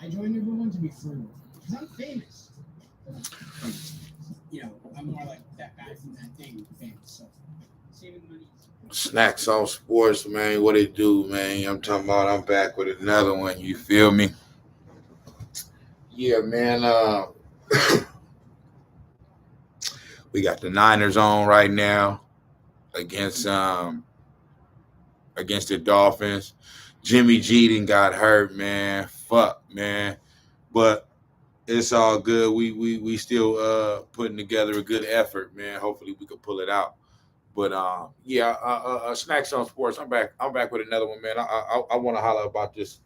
joined everyone to be frugal because I'm famous. I'm more like that guy from that thing, famous. So saving money. Snax on Sports, man. What it do, man? I'm talking about. I'm back with another one. You feel me? Yeah, man. We got the Niners on right now against against the Dolphins. Jimmy G done got hurt, man. Fuck, man. But it's all good. We still putting together a good effort, man. Hopefully we can pull it out. But Snacks on Sports. I'm back. I'm back with another one, man. I want to holler about this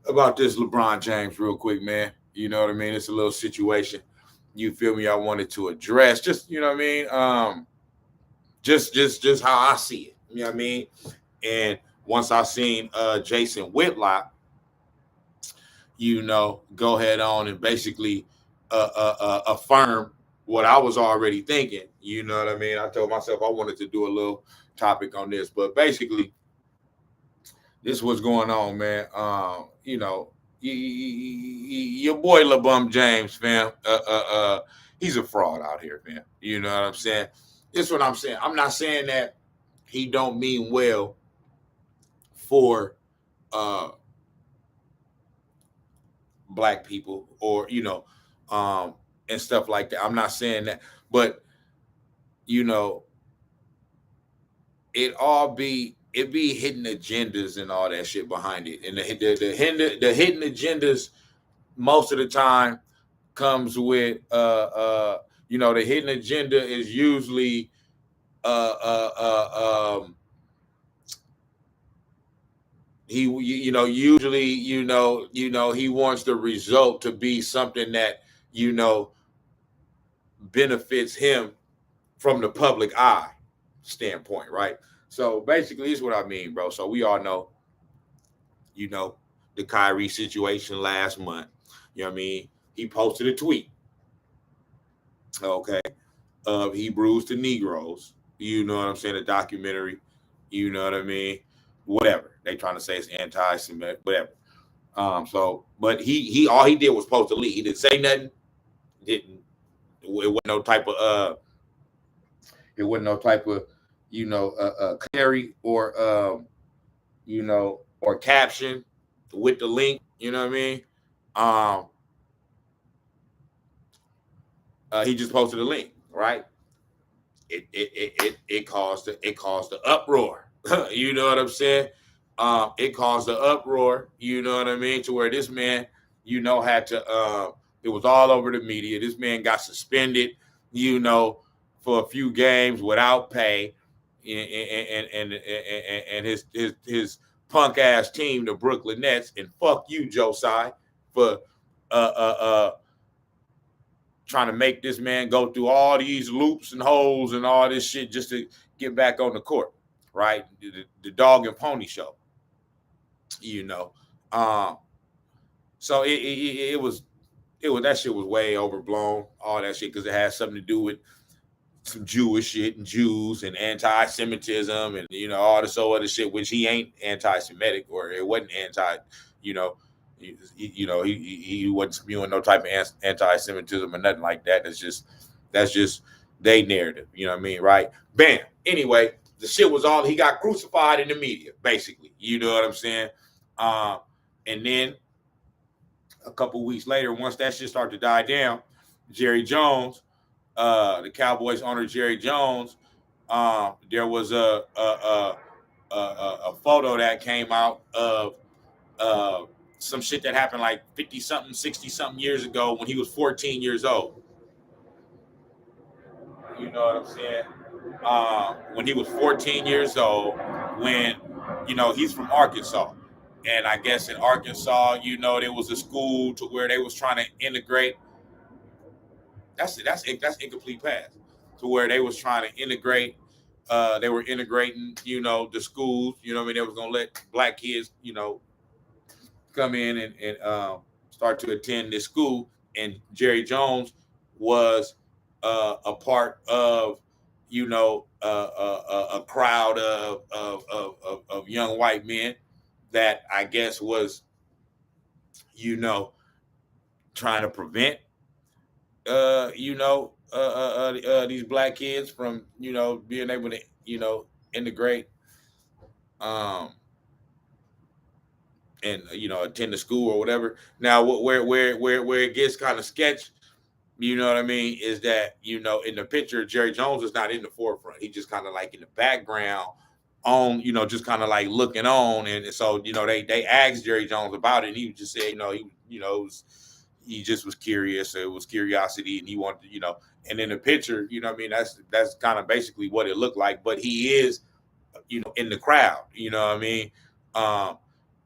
LeBron James real quick, man. You know what I mean? It's a little situation. You feel me? I wanted to address just, you know what I mean? Just how I see it. You know what I mean? And once I seen Jason Whitlock, go ahead on and basically affirm what I was already thinking. You know what I mean? I told myself I wanted to do a little topic on this, but basically, this what's going on, man. Your boy LeBum James, fam. He's a fraud out here, man. You know what I'm saying? This is what I'm saying. I'm not saying that he don't mean well for black people or and stuff like that. I'm not saying that, but it be hidden agendas and all that shit behind it, and the hidden agendas most of the time comes with the hidden agenda is usually he wants the result to be something that benefits him from the public eye standpoint, right? So basically, this is what I mean, bro. So we all know, the Kyrie situation last month. You know what I mean? He posted a tweet, okay, of Hebrews to Negroes. You know what I'm saying? A documentary. You know what I mean? Whatever they trying to say it's anti-Semitic, whatever. But he all he did was post a link. He didn't say nothing. Didn't it wasn't no type of carry or or caption with the link. You know what I mean? He just posted a link, right? It caused the uproar. You know what I'm saying? It caused the uproar. You know what I mean? To where this man, had to. It was all over the media. This man got suspended. For a few games without pay, and his punk ass team, the Brooklyn Nets, and fuck you, Josiah, for trying to make this man go through all these loops and holes and all this shit just to get back on the court, right? The dog and pony show, So it was that shit was way overblown, all that shit, because it had something to do with some Jewish shit and Jews and anti-Semitism and all this other shit, which he ain't anti-Semitic, or it wasn't anti, he wasn't spewing no type of anti-Semitism or nothing like that. That's just their narrative, you know what I mean, right? Bam. Anyway, the shit was all, he got crucified in the media, basically. You know what I'm saying? And then a couple weeks later, once that shit started to die down, Jerry Jones, the Cowboys owner Jerry Jones, there was a photo that came out of some shit that happened like 50-something, 60-something years ago when he was 14 years old. You know what I'm saying? When he was 14 years old, when, he's from Arkansas. And I guess in Arkansas, there was a school to where they was trying to integrate. That's incomplete pass. To where they was trying to integrate. They were integrating, the schools. You know what I mean? They was gonna let black kids, come in and start to attend this school. And Jerry Jones was a part of, a crowd of young white men that I guess was you know, trying to prevent, these black kids from, being able to, integrate, um, and attend the school or whatever. Now, where it gets kind of sketch, you know what I mean, is that in the picture, Jerry Jones is not in the forefront. He just kind of like in the background, on just kind of like looking on, and so they asked Jerry Jones about it, and he just said he just was curious. It was curiosity, and he wanted to, and in the picture, what I mean, that's kind of basically what it looked like. But he is, in the crowd, what I mean,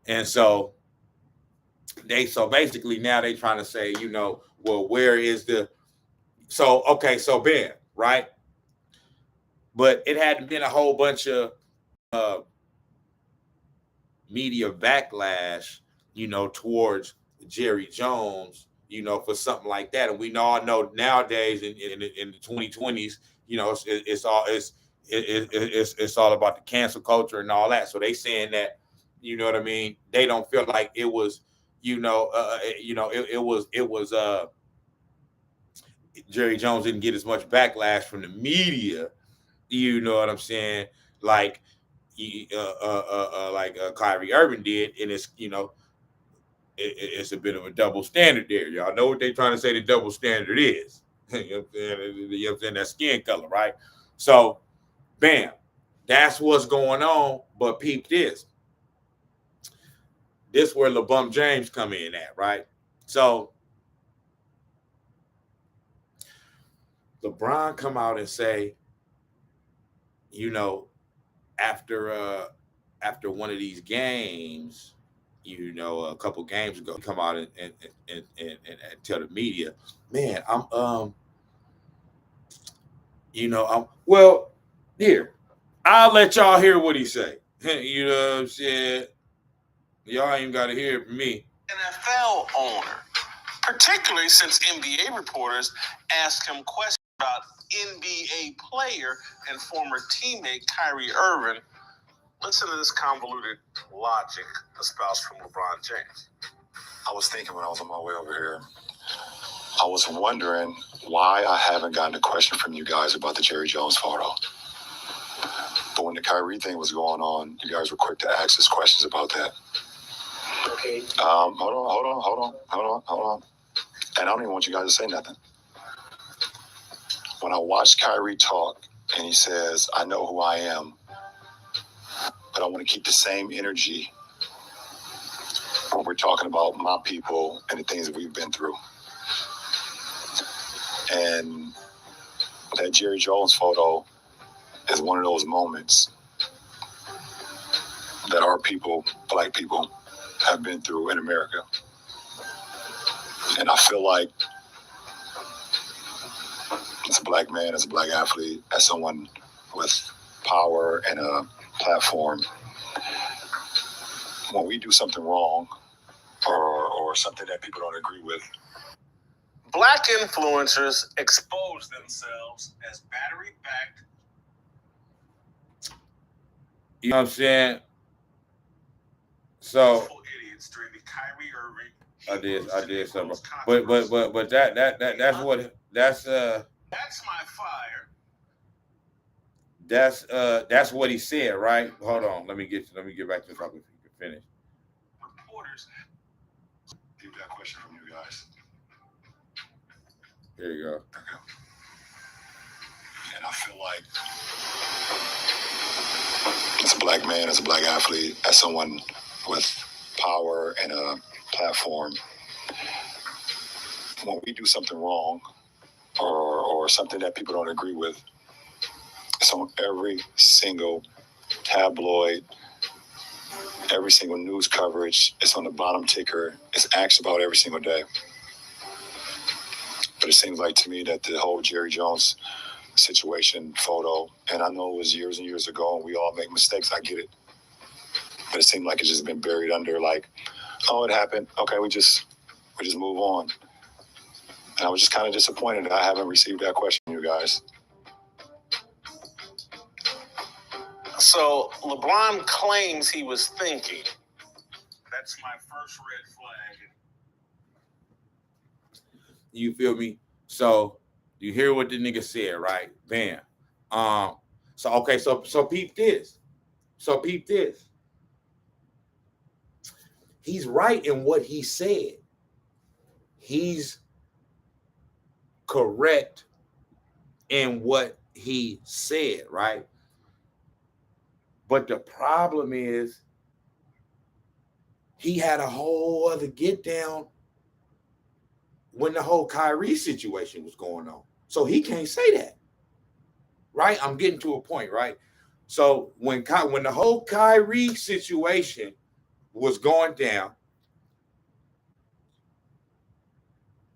and so basically now they trying to say, well, where is the so Ben, right? But it hadn't been a whole bunch of uh, media backlash, towards Jerry Jones, for something like that. And we all know nowadays in the 2020s, it's all about the cancel culture and all that. So they saying that, what I mean, they don't feel like it was, it was Jerry Jones didn't get as much backlash from the media, you know what I'm saying? Like, Kyrie Irving did, and it's it's a bit of a double standard there. Y'all know what they trying to say the double standard is. You know what I'm saying? That skin color, right? So, bam, that's what's going on. But peep this. This where LeBum James come in at, right? So LeBron come out and say, after one of these games, a couple games ago, come out and tell the media, man, I'm well, here, I'll let y'all hear what he say. You know what I'm saying? Y'all ain't got to hear it from me. NFL owner, particularly since NBA reporters asked him questions about NBA player and former teammate Kyrie Irving. Listen to this convoluted logic espoused from LeBron James. I was thinking when I was on my way over here, I was wondering why I haven't gotten a question from you guys about the Jerry Jones photo. But when the Kyrie thing was going on, you guys were quick to ask us questions about that. Okay. Hold on. And I don't even want you guys to say nothing. When I watched Kyrie talk and he says, I know who I am, but I want to keep the same energy when we're talking about my people and the things that we've been through. And that Jerry Jones photo is one of those moments that our people, black people, have been through in America. And I feel like as a black man, as a black athlete, as someone with power and a platform, when we do something wrong or something that people don't agree with, Black influencers expose themselves as battery-backed. You know what I'm saying? So idiots during the Kyrie Irving. I did something. But that's what that's my fire. That's what he said, right? Hold on, let me get back to this so you can finish. Reporters. Keep that question from you guys. Here you go. And I feel like as a black man, as a black athlete, as someone with power and a platform, when we do something wrong or something that people don't agree with, it's on every single tabloid, every single news coverage. It's on the bottom ticker. It's asked about every single day. But it seems like to me that the whole Jerry Jones situation photo, and I know it was years and years ago and we all make mistakes, I get it. But it seemed like it's just been buried under like, oh, it happened. Okay, we just move on. And I was just kind of disappointed that I haven't received that question from you guys. So LeBron claims he was thinking. That's my first red flag. You feel me? So you hear what the nigga said, right? Bam. So peep this. So peep this. He's right in what he said. He's correct in what he said, right? But the problem is he had a whole other get down when the whole Kyrie situation was going on. So he can't say that. Right? I'm getting to a point, right? So when the whole Kyrie situation was going down,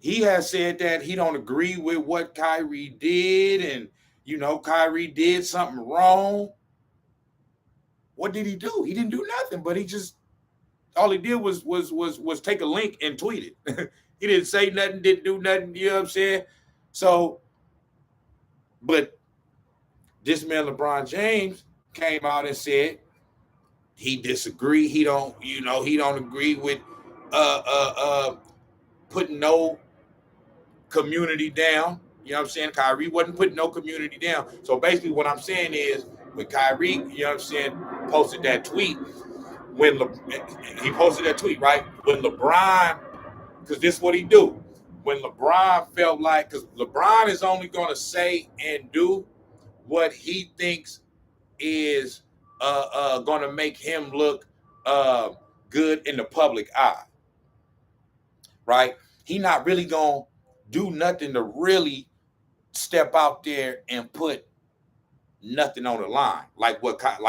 he has said that he don't agree with what Kyrie did, and Kyrie did something wrong. What did he do? He didn't do nothing, but all he did was take a link and tweet it. He didn't say nothing, didn't do nothing, you know what I'm saying? So, but this man LeBron James came out and said he disagreed. He don't agree with putting no community down. You know what I'm saying? Kyrie wasn't putting no community down. So basically what I'm saying is when Kyrie, you know what I'm saying, posted that tweet, he posted that tweet, right? When LeBron, because this is what he do. When LeBron felt like, because LeBron is only going to say and do what he thinks is going to make him look good in the public eye, right? He not really going to do nothing to really step out there and put nothing on the line, like what Colin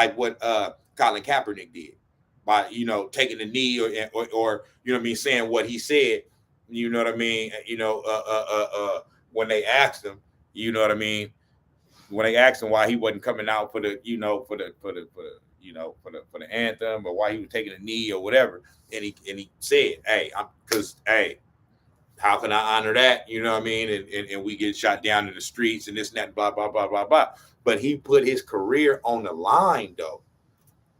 Kaepernick did by taking the knee or you know what I mean, saying what he said, you know what I mean, when they asked him, you know what I mean, when they asked him why he wasn't coming out for the for the anthem, or why he was taking a knee or whatever, and he said, hey, how can I honor that? You know what I mean? And we get shot down in the streets and this and that, blah, blah, blah, blah, blah. But he put his career on the line, though.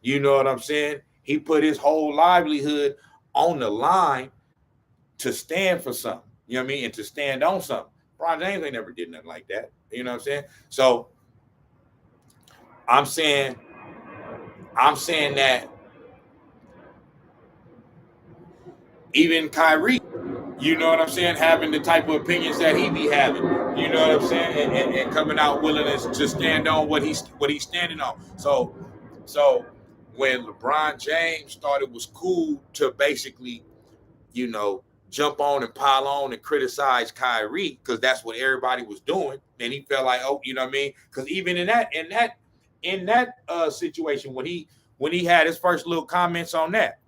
You know what I'm saying? He put his whole livelihood on the line to stand for something. You know what I mean? And to stand on something. LeBron James ain't never did nothing like that. You know what I'm saying? So I'm saying that even Kyrie, you know what I'm saying, having the type of opinions that he be having, you know what I'm saying, and coming out willing to stand on what he's standing on. So when LeBron James thought it was cool to basically, jump on and pile on and criticize Kyrie, because that's what everybody was doing, and he felt like, oh, you know what I mean, because even in that situation when he had his first little comments on that,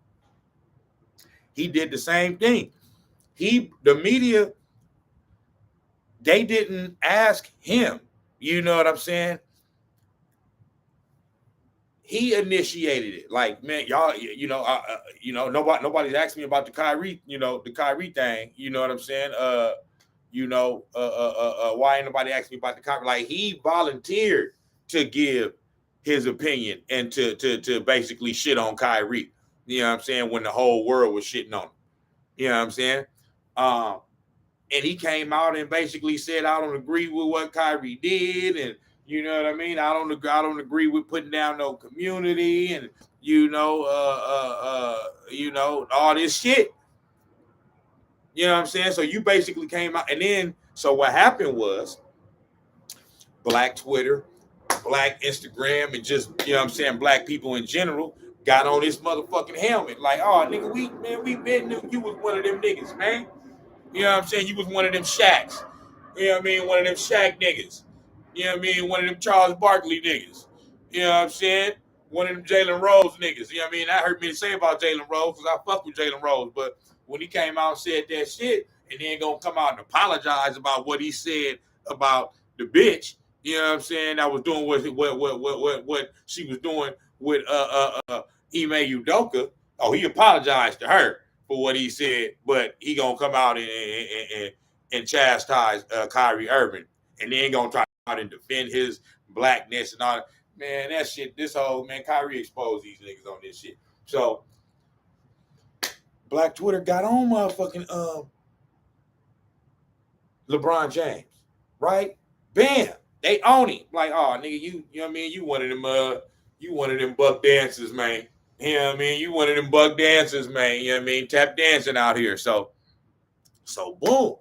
he did the same thing. The media, they didn't ask him. You know what I'm saying? He initiated it. Like, man, y'all, nobody's asked me about the Kyrie, the Kyrie thing. You know what I'm saying? Why ain't nobody asked me about the Kyrie? Like, he volunteered to give his opinion and to basically shit on Kyrie. You know what I'm saying? When the whole world was shitting on him. You know what I'm saying? And he came out and basically said, I don't agree with what Kyrie did. And you know what I mean? I don't agree with putting down no community and, all this shit. You know what I'm saying? So you basically came out. And then, so what happened was Black Twitter, Black Instagram, and just, you know what I'm saying, Black people in general got on this motherfucking helmet. Like, oh, nigga, we been knew you was one of them niggas, man. You know what I'm saying? You was one of them Shaqs. You know what I mean? One of them Shaq niggas. You know what I mean? One of them Charles Barkley niggas. You know what I'm saying? One of them Jalen Rose niggas. You know what I mean? That hurt me to say about Jalen Rose because I fuck with Jalen Rose. But when he came out and said that shit and then gonna come out and apologize about what he said about the bitch, you know what I'm saying, that was doing what she was doing with Ime Udoka. Oh, he apologized to her for what he said, but he gonna come out and chastise Kyrie Irving, and then gonna try out and defend his blackness and all that. Man, that shit, Kyrie exposed these niggas on this shit. So Black Twitter got on motherfucking LeBron James, right? Bam, they own him. Like, oh nigga, you know what I mean? You one of them buck dancers, man. You know what I mean? You one of them buck dancers, man. You know what I mean? Tap dancing out here. So boom.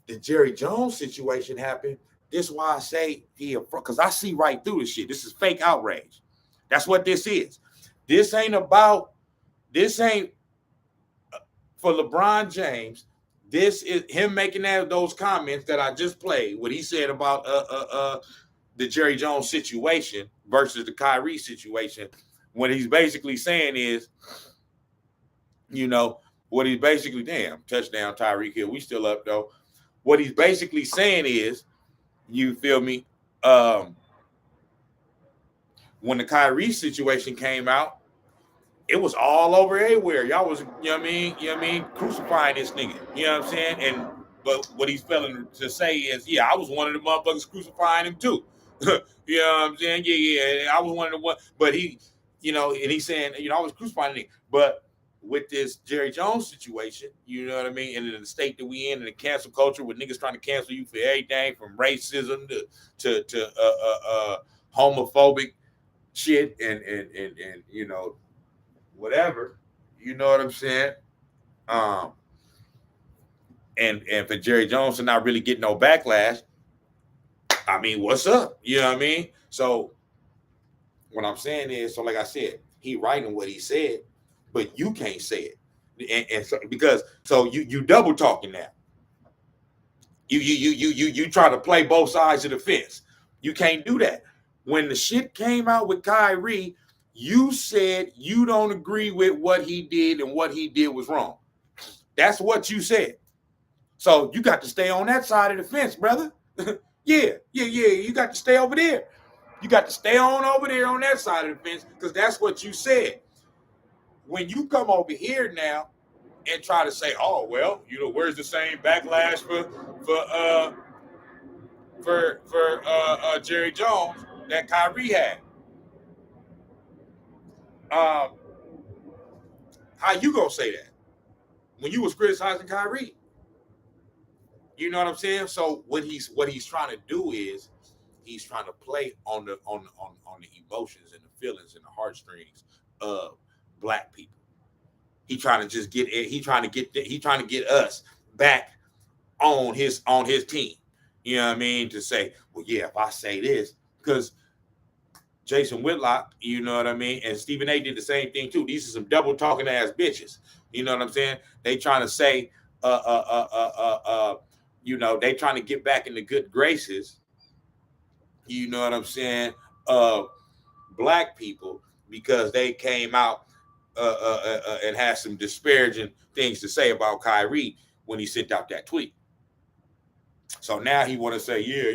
The Jerry Jones situation happened. This is why I say because I see right through this shit. This is fake outrage. That's what this is. This ain't for LeBron James. This is him making those comments that I just played, what he said about the Jerry Jones situation versus the Kyrie situation. What he's basically saying is, what he's basically, touchdown Tyreek Hill. We still up though. What he's basically saying is, you feel me? When the Kyrie situation came out, it was all over everywhere. Y'all was, crucifying this nigga. You know what I'm saying? But what he's failing to say is, yeah, I was one of the motherfuckers crucifying him too. You know what I'm saying? Yeah, I was one of the one. But he, and he's saying, I was crucifying him. But with this Jerry Jones situation, you know what I mean? And in the state that we in the cancel culture with niggas trying to cancel you for everything from racism to homophobic shit and whatever, you know what I'm saying? And for Jerry Jones to not really get no backlash, I mean, what's up? You know what I mean? So what I'm saying is, so like I said, he writing what he said, but you can't say it. And so because you double talking now. You try to play both sides of the fence. You can't do that. When the shit came out with Kyrie, you said you don't agree with what he did and what he did was wrong. That's what you said. So you got to stay on that side of the fence, brother. Yeah. You got to stay over there. You got to stay on over there on that side of the fence because that's what you said. When you come over here now and try to say, oh, well, where's the same backlash for Jerry Jones that Kyrie had? How you gonna say that when you was criticizing Kyrie? You know what I'm saying? So what he's trying to do is he's trying to play on the emotions and the feelings and the heartstrings of black people. He trying to get us back on his team. You know what I mean? To say, well, yeah, if I say this, because Jason Whitlock, you know what I mean, and Stephen A. did the same thing too. These are some double talking ass bitches. You know what I'm saying? They trying to say, they trying to get back in the good graces. You know what I'm saying? Black people because they came out and had some disparaging things to say about Kyrie when he sent out that tweet. So now he want to say, yeah,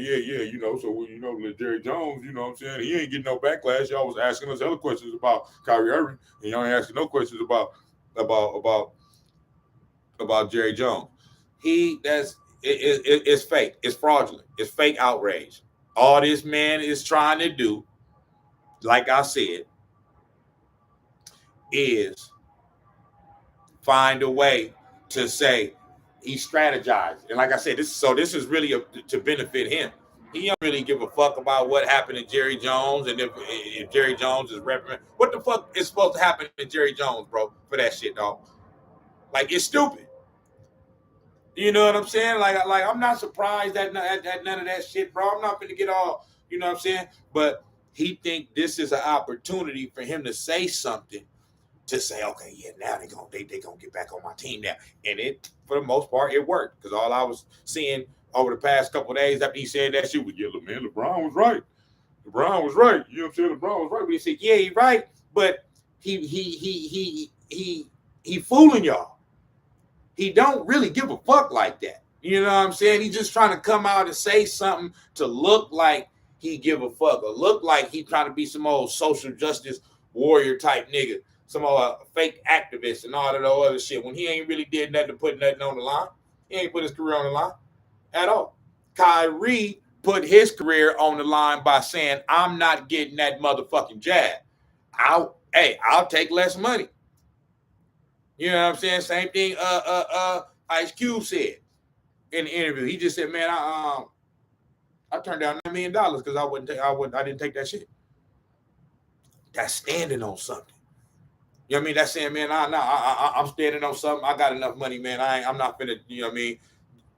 Jerry Jones, you know what I'm saying? He ain't getting no backlash. Y'all was asking us other questions about Kyrie Irving, and y'all ain't asking no questions about Jerry Jones. It's fake. It's fraudulent. It's fake outrage. All this man is trying to do, like I said, is find a way to say he strategized. And like I said, this is really to benefit him. He don't really give a fuck about what happened to Jerry Jones and if Jerry Jones is reprimanded. What the fuck is supposed to happen to Jerry Jones, bro, for that shit, dog? Like, it's stupid. You know what I'm saying? Like I'm not surprised at none of that shit, bro. I'm not going to get all, you know what I'm saying? But he think this is an opportunity for him to say something, to say, okay, yeah, now they gonna get back on my team now. And it, for the most part, it worked. Because all I was seeing over the past couple of days after he said that shit was, yeah, man, LeBron was right. LeBron was right. You know what I'm saying? LeBron was right. But he said, yeah, he's right. But he fooling y'all. He don't really give a fuck like that. You know what I'm saying? He's just trying to come out and say something to look like he give a fuck, or look like he trying to be some old social justice warrior type nigga, some old fake activist and all of that other shit, when he ain't really did nothing to put nothing on the line. He ain't put his career on the line at all. Kyrie put his career on the line by saying, I'm not getting that motherfucking jab. I'll take less money. You know what I'm saying? Same thing Ice Cube said. in the interview. He just said, man, I turned down $9 million because I didn't take that shit. That's standing on something. You know what I mean? That's saying, man, I'm standing on something. I got enough money, man. I'm not finna, you know what I mean?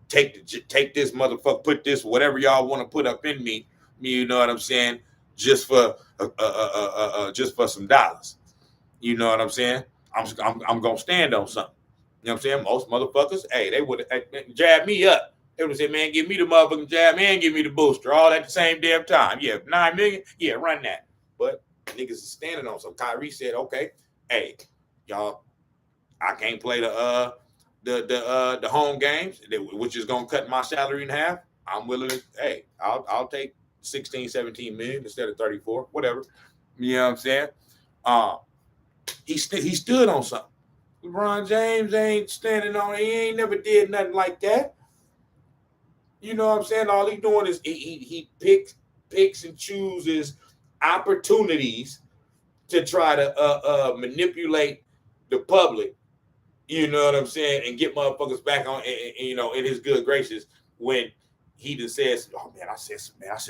Take this motherfucker, put this whatever y'all want to put up in me. You know what I'm saying? Just for some dollars. You know what I'm saying? I'm gonna stand on something. You know what I'm saying? Most motherfuckers, hey, they would have jabbed me up. They would have said, man, give me the motherfucking jab and give me the booster all at the same damn time. Yeah, 9 million, yeah, run that. But niggas is standing on something. Kyrie said, okay, hey, y'all, I can't play the home games, which is gonna cut my salary in half. I'm willing to, hey, I'll take 16, 17 million instead of 34, whatever. You know what I'm saying? He stood on something. LeBron James ain't standing on it. He ain't never did nothing like that. You know what I'm saying? All he doing is he picks and chooses opportunities to try to manipulate the public. You know what I'm saying? And get motherfuckers back on, you know, in his good graces when he just says, "Oh man, I should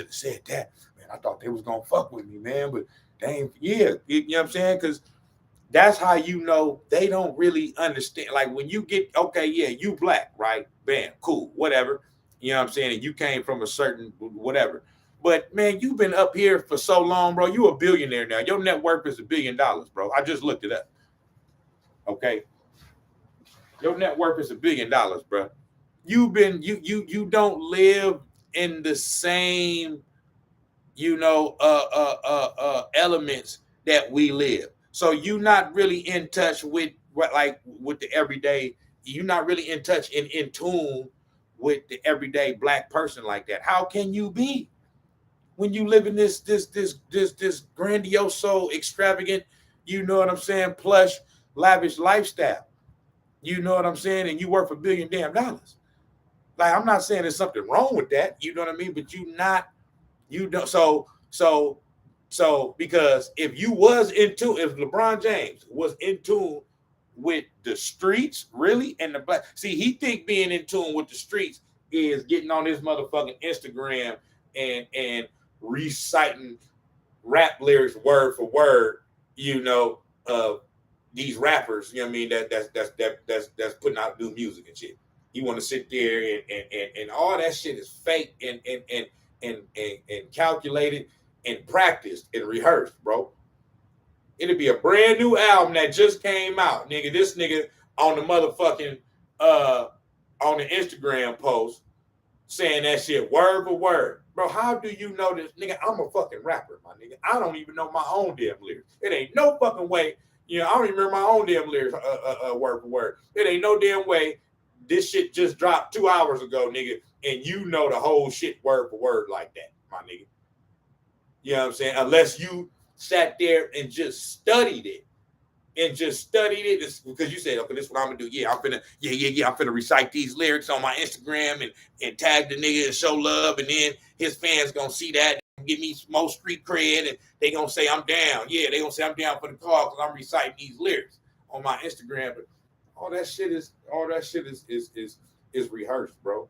have said that. Man, I thought they was gonna fuck with me, man, but they ain't." Yeah, you know what I'm saying? Because that's how you know they don't really understand. Like when you get, okay, yeah, you black, right? Bam, cool, whatever. You know what I'm saying? And you came from a certain whatever. But man, you've been up here for so long, bro. You a billionaire now. Your net worth is $1 billion, bro. I just looked it up. Okay. Your net worth is $1 billion, bro. You don't live in the same, you know, elements that we live. So you're not really in touch with the everyday. You're not really in touch and in tune with the everyday black person like that. How can you be when you live in this grandiose, so extravagant, you know what I'm saying, plush, lavish lifestyle? You know what I'm saying? And you worth $1 billion damn dollars. Like, I'm not saying there's something wrong with that. You know what I mean? But you don't. So because if LeBron James was in tune with the streets, really, and the black, see, he think being in tune with the streets is getting on his motherfucking Instagram and reciting rap lyrics word for word, you know, these rappers, you know what I mean, that's putting out new music and shit. You want to sit there and all that shit is fake and calculated and practiced and rehearsed, bro. It'll be a brand new album that just came out, nigga. This nigga on the motherfucking on the Instagram post saying that shit word for word. Bro, how do you know this? Nigga, I'm a fucking rapper, my nigga. I don't even know my own damn lyrics. It ain't no fucking way. You know, I don't even remember my own damn lyrics word for word. It ain't no damn way this shit just dropped 2 hours ago, nigga, and you know the whole shit word for word like that, my nigga. You know what I'm saying? Unless you sat there and just studied it. It's because you said, okay, this is what I'm gonna do. Yeah, I'm finna recite these lyrics on my Instagram and tag the nigga and show love, and then his fans gonna see that and give me more street cred, and they gonna say I'm down. Yeah, they gonna say I'm down for the cause because I'm reciting these lyrics on my Instagram. But all that shit is rehearsed, bro.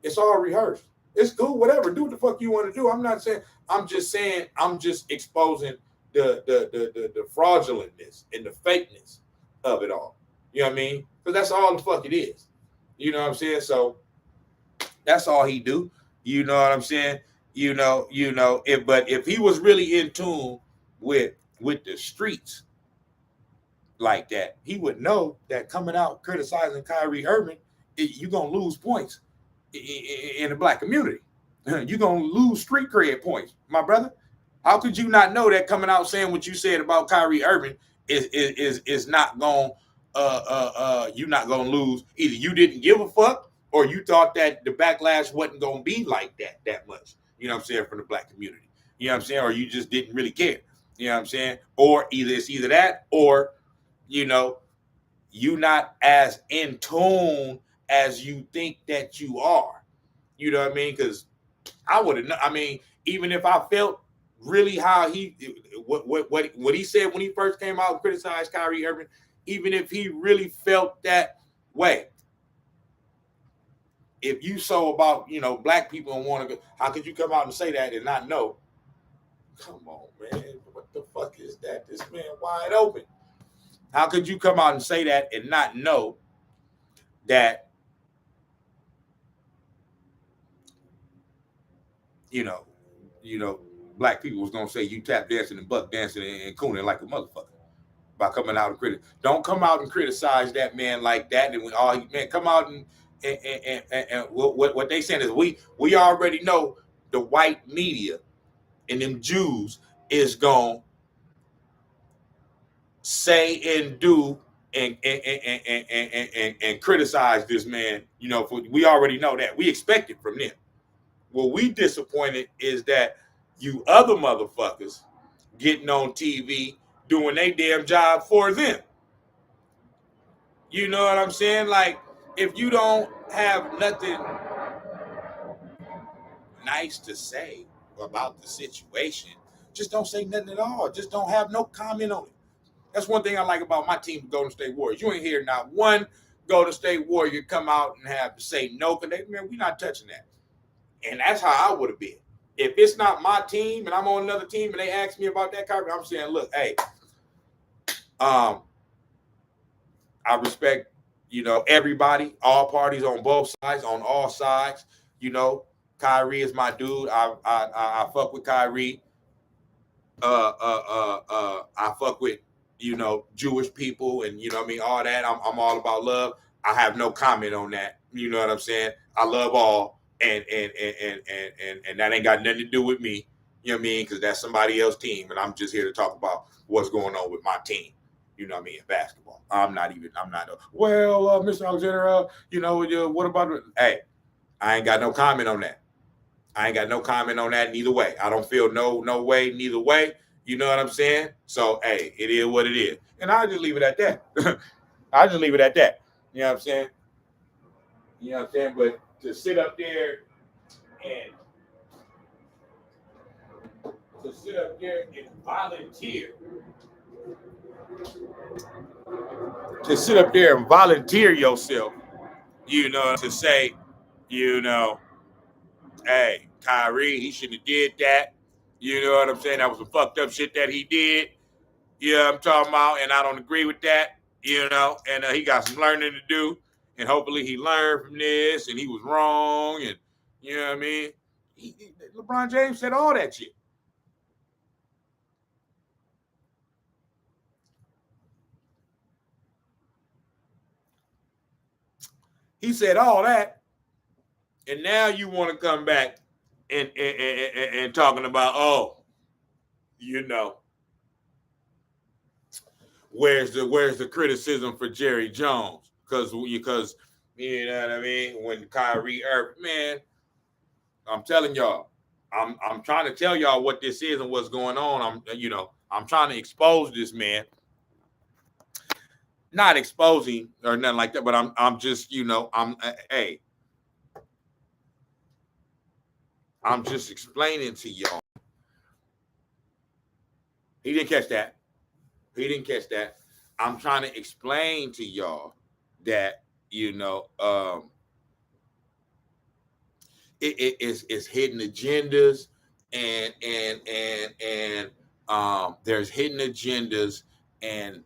It's all rehearsed. It's cool, whatever. Do what the fuck you want to do. I'm not saying. I'm just exposing the fraudulentness and the fakeness of it all. You know what I mean? Because that's all the fuck it is. You know what I'm saying? So that's all he do. You know what I'm saying? If he was really in tune with the streets like that, he would know that coming out criticizing Kyrie Irving, you're gonna lose points in the black community. You're gonna lose street cred points, my brother. How could you not know that coming out saying what you said about Kyrie Irving is not going you're not gonna lose? Either you didn't give a fuck or you thought that the backlash wasn't gonna be like that much, you know what I'm saying, from the black community. You know what I'm saying? Or you just didn't really care. You know what I'm saying? Or it's either that or, you know, you not as in tune as you think that you are. You know what I mean? Because I would have, I mean, even if I felt really how what he said when he first came out and criticized Kyrie Irving, even if he really felt that way, if you so about, black people and want to go, how could you come out and say that and not know? Come on, man. What the fuck is that? This man wide open. How could you come out and say that and not know that, black people was gonna say you tap dancing and buck dancing and cooning like a motherfucker by coming out and criticize? Don't come out and criticize that man like that. And come out and what they saying is we already know the white media and them Jews is gonna say and do and criticize this man. We already know that. We expect it from them. What we disappointed is that you other motherfuckers getting on TV doing their damn job for them. You know what I'm saying? Like, if you don't have nothing nice to say about the situation, just don't say nothing at all. Just don't have no comment on it. That's one thing I like about my team, Golden State Warriors. You ain't hear not one Golden State Warrior come out and have to say no, because we're not touching that. And that's how I would have been. If it's not my team and I'm on another team and they ask me about that, I'm saying, look, hey, I respect, everybody, all parties on both sides, on all sides. Kyrie is my dude. I fuck with Kyrie. I fuck with, Jewish people and, all that. I'm all about love. I have no comment on that. You know what I'm saying? I love all. And that ain't got nothing to do with me, you know what I mean? Because that's somebody else's team, and I'm just here to talk about what's going on with my team, you know what I mean, in basketball. Mr. Alexander, what about it? Hey, I ain't got no comment on that. Neither way. I don't feel no way, neither way. You know what I'm saying? So, hey, it is what it is. And I'll just leave it at that. You know what I'm saying? But to sit up there and volunteer. To sit up there and volunteer yourself, to say, hey, Kyrie, he shouldn't have did that. You know what I'm saying? That was some fucked up shit that he did. You know what I'm talking about? And I don't agree with that, and he got some learning to do. And hopefully he learned from this and he was wrong. And you know what I mean? LeBron James said all that shit. He said all that. And now you want to come back and talking about, where's the criticism for Jerry Jones? Because you know what I mean? When Kyrie Irving, man, I'm telling y'all, I'm trying to tell y'all what this is and what's going on. I'm trying to expose this man. Not exposing or nothing like that, but I'm just, I'm just explaining to y'all. He didn't catch that. I'm trying to explain to y'all that, it's hidden agendas and there's hidden agendas and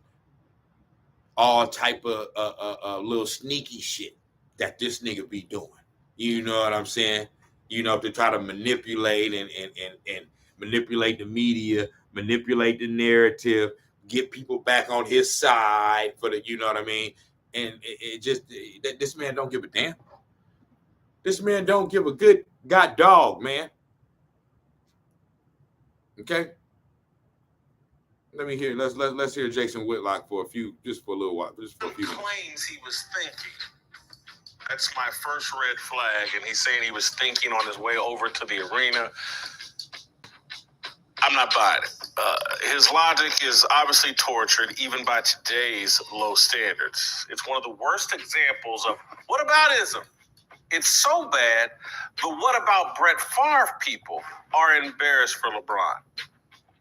all type of little sneaky shit that this nigga be doing. You know what I'm saying? To try to manipulate and manipulate the media, manipulate the narrative, get people back on his side for the, you know what I mean? And this man don't give a damn. This man don't give a good god dog, man. Okay? Let me hear. Let's hear Jason Whitlock for a little while, just for a few minutes. Claims he was thinking. That's my first red flag, and he's saying he was thinking on his way over to the arena. I'm not buying it. His logic is obviously tortured, even by today's low standards. It's one of the worst examples of whataboutism. It's so bad, the what about Brett Favre people are embarrassed for LeBron.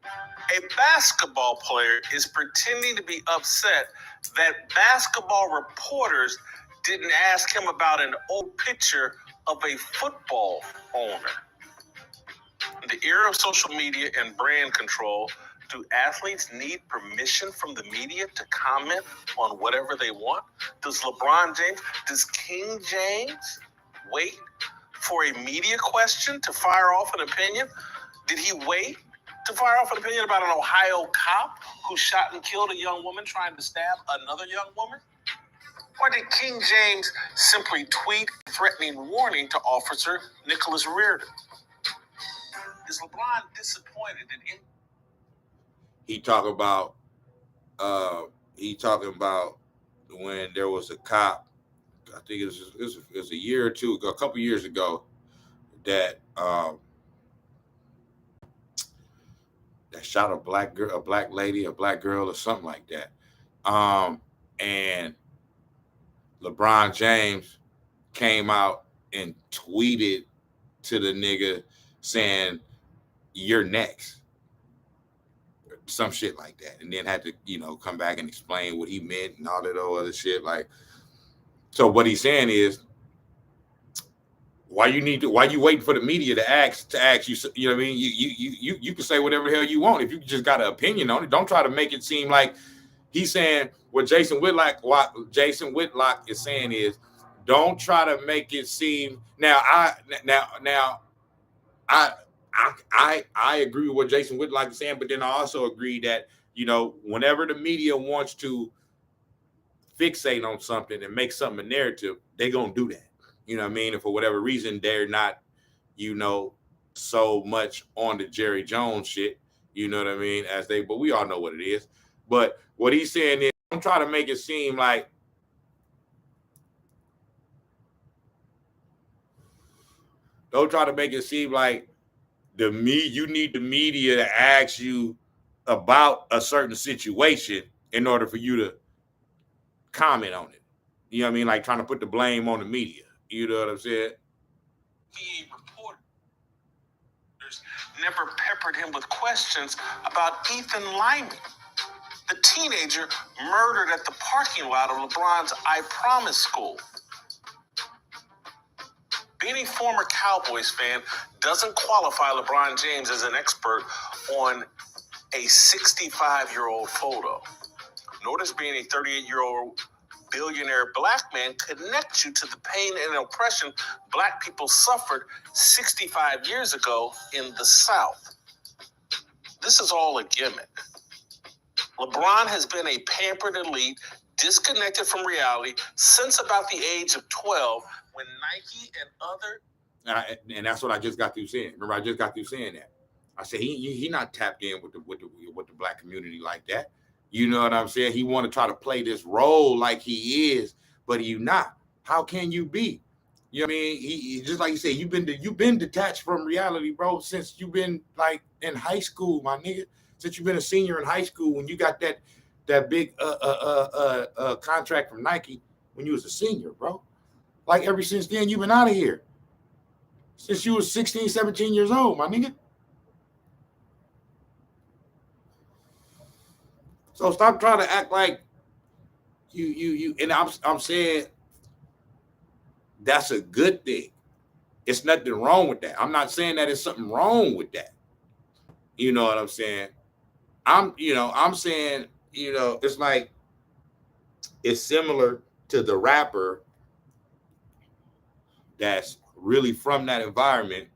A basketball player is pretending to be upset that basketball reporters didn't ask him about an old picture of a football owner. In the era of social media and brand control, do athletes need permission from the media to comment on whatever they want? Does LeBron James, does King James wait for a media question to fire off an opinion? Did he wait to fire off an opinion about an Ohio cop who shot and killed a young woman trying to stab another young woman? Or did King James simply tweet a threatening warning to Officer Nicholas Reardon? Is LeBron disappointed in him? He talking about when there was a cop, I think it was a year or two ago, a couple years ago, that that shot a black girl, a black lady, a black girl, or something like that. And LeBron James came out and tweeted to the nigga saying, "You're next." Some shit like that. And then had to, come back and explain what he meant and all that other shit. Like, so what he's saying is, why you waiting for the media to ask you, you know what I mean? You can say whatever the hell you want. If you just got an opinion on it, don't try to make it seem like he's saying what Jason Whitlock is saying is, don't try to make it seem. Now I agree with what Jason Whitlock is saying, but then I also agree that, whenever the media wants to fixate on something and make something a narrative, they're going to do that. You know what I mean? And for whatever reason, they're not, so much on the Jerry Jones shit, you know what I mean? But we all know what it is. But what he's saying is, don't try to make it seem like you need the media to ask you about a certain situation in order for you to comment on it. You know what I mean? Like trying to put the blame on the media. You know what I'm saying? NBA reporters never peppered him with questions about Ethan Lyman, the teenager murdered at the parking lot of LeBron's I Promise school. Being a former Cowboys fan doesn't qualify LeBron James as an expert on a 65-year-old photo. Nor does being a 38-year-old billionaire black man connect you to the pain and oppression black people suffered 65 years ago in the South. This is all a gimmick. LeBron has been a pampered elite, disconnected from reality since about the age of 12, when Nike and other... And that's what I just got through saying. Remember, I just got through saying that. I said he not tapped in with the black community like that. You know what I'm saying? He want to try to play this role like he is, but you not. How can you be? You know what I mean? He just like you said, you've been detached from reality, bro, since you've been like in high school, my nigga. Since you've been a senior in high school, when you got that big contract from Nike when you was a senior, bro. Like ever since then, you've been out of here. Since you was 16, 17 years old, my nigga. So stop trying to act like you and I'm saying that's a good thing. It's nothing wrong with that. I'm not saying that it's something wrong with that. You know what I'm saying? I'm saying, it's like it's similar to the rapper that's really from that environment,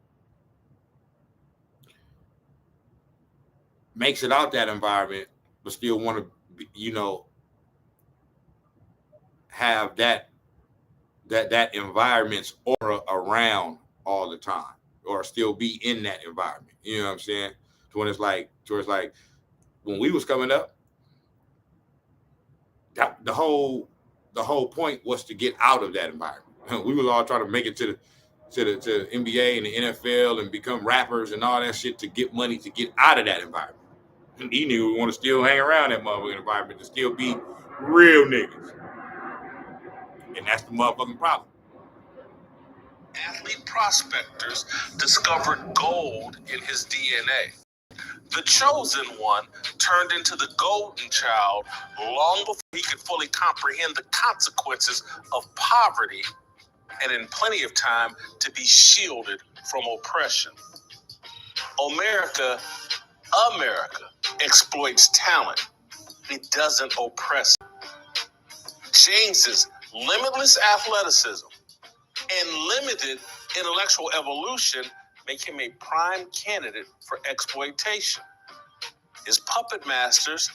makes it out that environment, but still want to, have that environment's aura around all the time, or still be in that environment. You know what I'm saying? To where it's like when we was coming up, that the whole point was to get out of that environment. We was all trying to make it to the NBA and the NFL and become rappers and all that shit to get money to get out of that environment. And these niggas want to still hang around that motherfucking environment to still be real niggas. And that's the motherfucking problem. Athlete prospectors discovered gold in his DNA. The chosen one turned into the golden child long before he could fully comprehend the consequences of poverty and in plenty of time to be shielded from oppression. America exploits talent. It doesn't oppress. James's limitless athleticism and limited intellectual evolution make him a prime candidate for exploitation. His puppet masters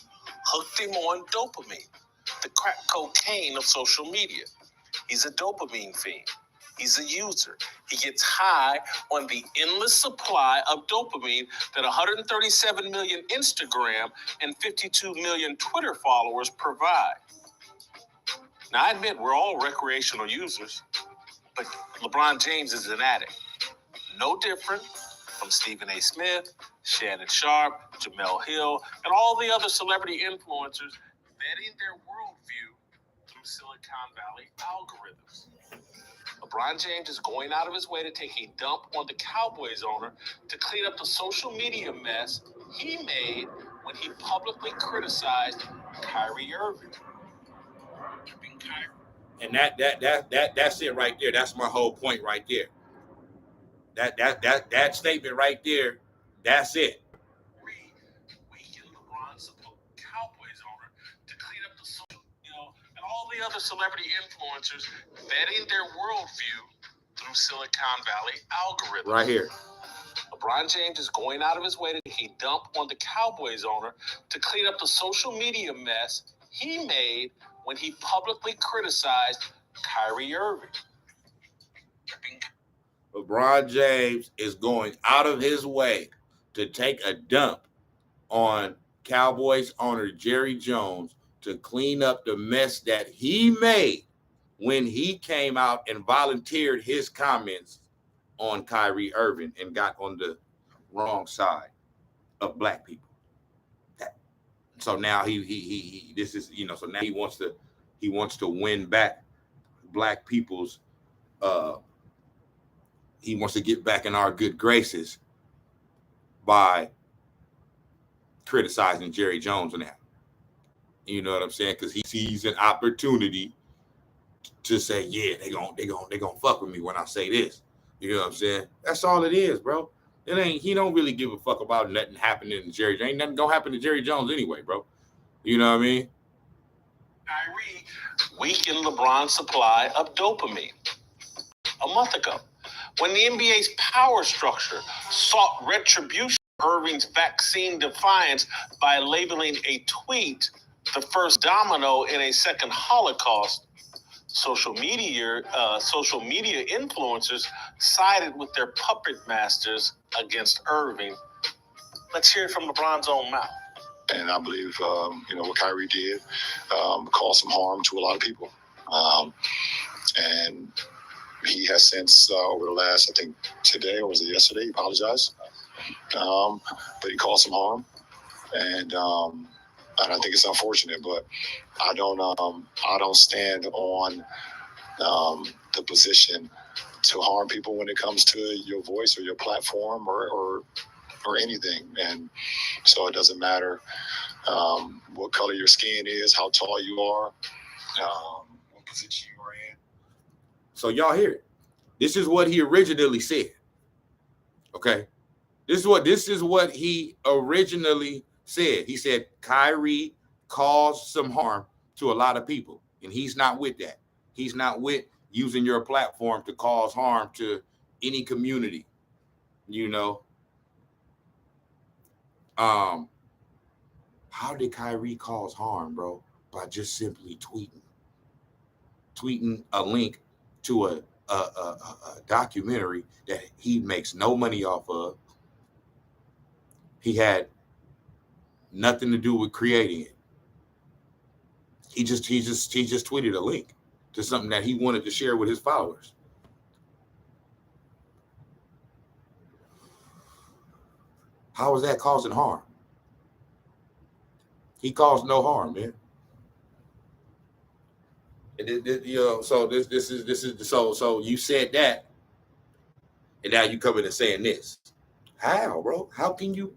hooked him on dopamine, the crack cocaine of social media. He's a dopamine fiend. He's a user. He gets high on the endless supply of dopamine that 137 million Instagram and 52 million Twitter followers provide. Now, I admit we're all recreational users, but LeBron James is an addict. No different from Stephen A. Smith, Shannon Sharp, Jamel Hill, and all the other celebrity influencers vetting their worldview through Silicon Valley algorithms. LeBron James is going out of his way to take a dump on the Cowboys owner to clean up the social media mess he made when he publicly criticized Kyrie Irving. And that's it right there. That's my whole point right there. That statement right there, that's it. Weaken LeBron's Cowboys owner to clean up the social, and all the other celebrity influencers vetting their worldview through Silicon Valley algorithms. Right here. LeBron James is going out of his way to take a dump on the Cowboys owner to clean up the social media mess he made when he publicly criticized Kyrie Irving. LeBron James is going out of his way to take a dump on Cowboys owner Jerry Jones to clean up the mess that he made when he came out and volunteered his comments on Kyrie Irving and got on the wrong side of black people. So now he this is, so now he wants to win back black people's he wants to get back in our good graces by criticizing Jerry Jones now. You know what I'm saying? Because he sees an opportunity to say, yeah, they gonna fuck with me when I say this. You know what I'm saying? That's all it is, bro. He don't really give a fuck about nothing happening to Jerry Jones. Ain't nothing gonna happen to Jerry Jones anyway, bro. You know what I mean? Kyrie weakened LeBron's supply of dopamine. A month ago, when the NBA's power structure sought retribution for Irving's vaccine defiance by labeling a tweet the first domino in a second Holocaust, social media influencers sided with their puppet masters against Irving. Let's hear it from LeBron's own mouth. And I believe, what Kyrie did caused some harm to a lot of people. And he has since, over the last, I think today, or was it yesterday, he apologized. But he caused some harm. And I think it's unfortunate, but I don't stand on the position to harm people when it comes to your voice or your platform or anything. And so it doesn't matter what color your skin is, how tall you are, what position you are in. So y'all hear it. This is what he originally said. Okay. This is what he originally said. He said Kyrie caused some harm to a lot of people, and he's not with that. He's not with using your platform to cause harm to any community. How did Kyrie cause harm, bro? By just simply tweeting a link to a documentary that he makes no money off of. He had nothing to do with creating it. He just tweeted a link to something that he wanted to share with his followers. How is that causing harm? He caused no harm, man. So you said that, and now you coming and saying this. How, bro? How can you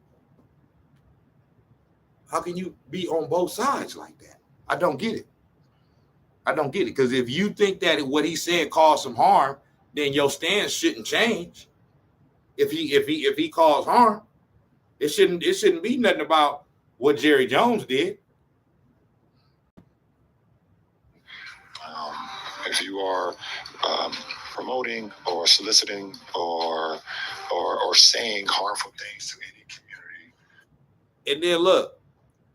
be on both sides like that? I don't get it. I don't get it. Because if you think that what he said caused some harm, then your stance shouldn't change. If he caused harm, it shouldn't be nothing about what Jerry Jones did. If you are promoting or soliciting or saying harmful things to any community. And then look,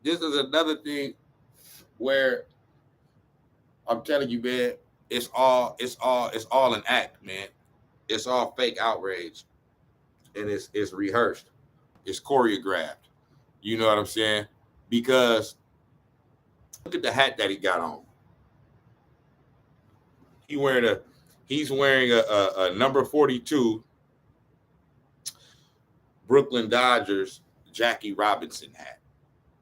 this is another thing where I'm telling you, man, it's all an act, man. It's all fake outrage, and it's rehearsed, it's choreographed. You know what I'm saying? Because look at the hat that he got on. He's wearing a number 42 Brooklyn Dodgers Jackie Robinson hat.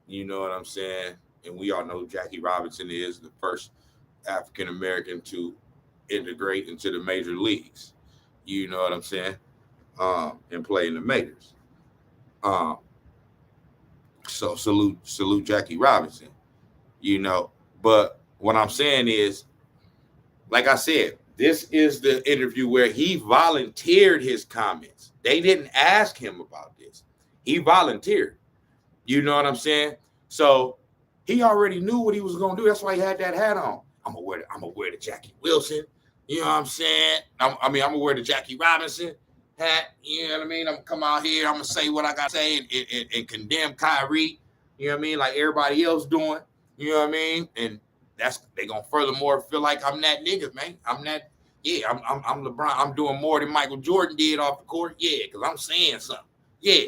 You know what I'm saying? And we all know who Jackie Robinson is, the first African American to integrate into the major leagues. You know what I'm saying? And play in the majors. So salute Jackie Robinson. You know, but what I'm saying is, like I said, this is the interview where he volunteered his comments. They didn't ask him about this. He volunteered. You know what I'm saying? So he already knew what he was going to do. That's why he had that hat on. I'm gonna wear the Jackie Wilson. You know what I'm saying? I'm gonna wear the Jackie Robinson hat. You know what I mean? I'm gonna come out here. I'm gonna say what I gotta say and condemn Kyrie. You know what I mean? Like everybody else doing. You know what I mean? And they gonna furthermore feel like I'm that nigga, man. I'm LeBron. I'm doing more than Michael Jordan did off the court. Yeah, because I'm saying something. Yeah.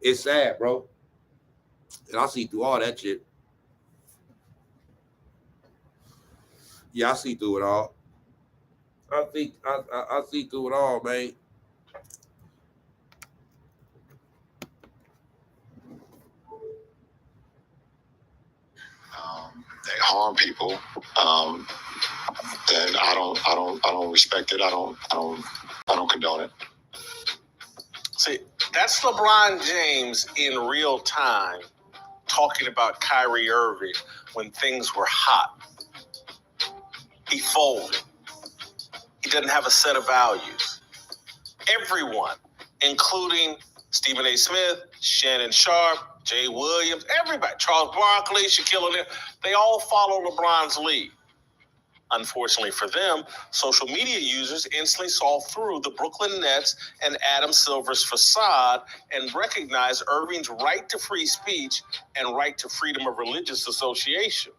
It's sad, bro. And I see through all that shit. Yeah, I see through it all. I see through it all, man. They harm people, then I don't respect it. I don't condone it. See, that's LeBron James in real time talking about Kyrie Irving when things were hot. He folded. He doesn't have a set of values. Everyone, including Stephen A. Smith, Shannon Sharp, Jay Williams, everybody, Charles Barkley, Shaquille O'Neal, they all follow LeBron's lead. Unfortunately for them, social media users instantly saw through the Brooklyn Nets and Adam Silver's facade and recognized Irving's right to free speech and right to freedom of religious association.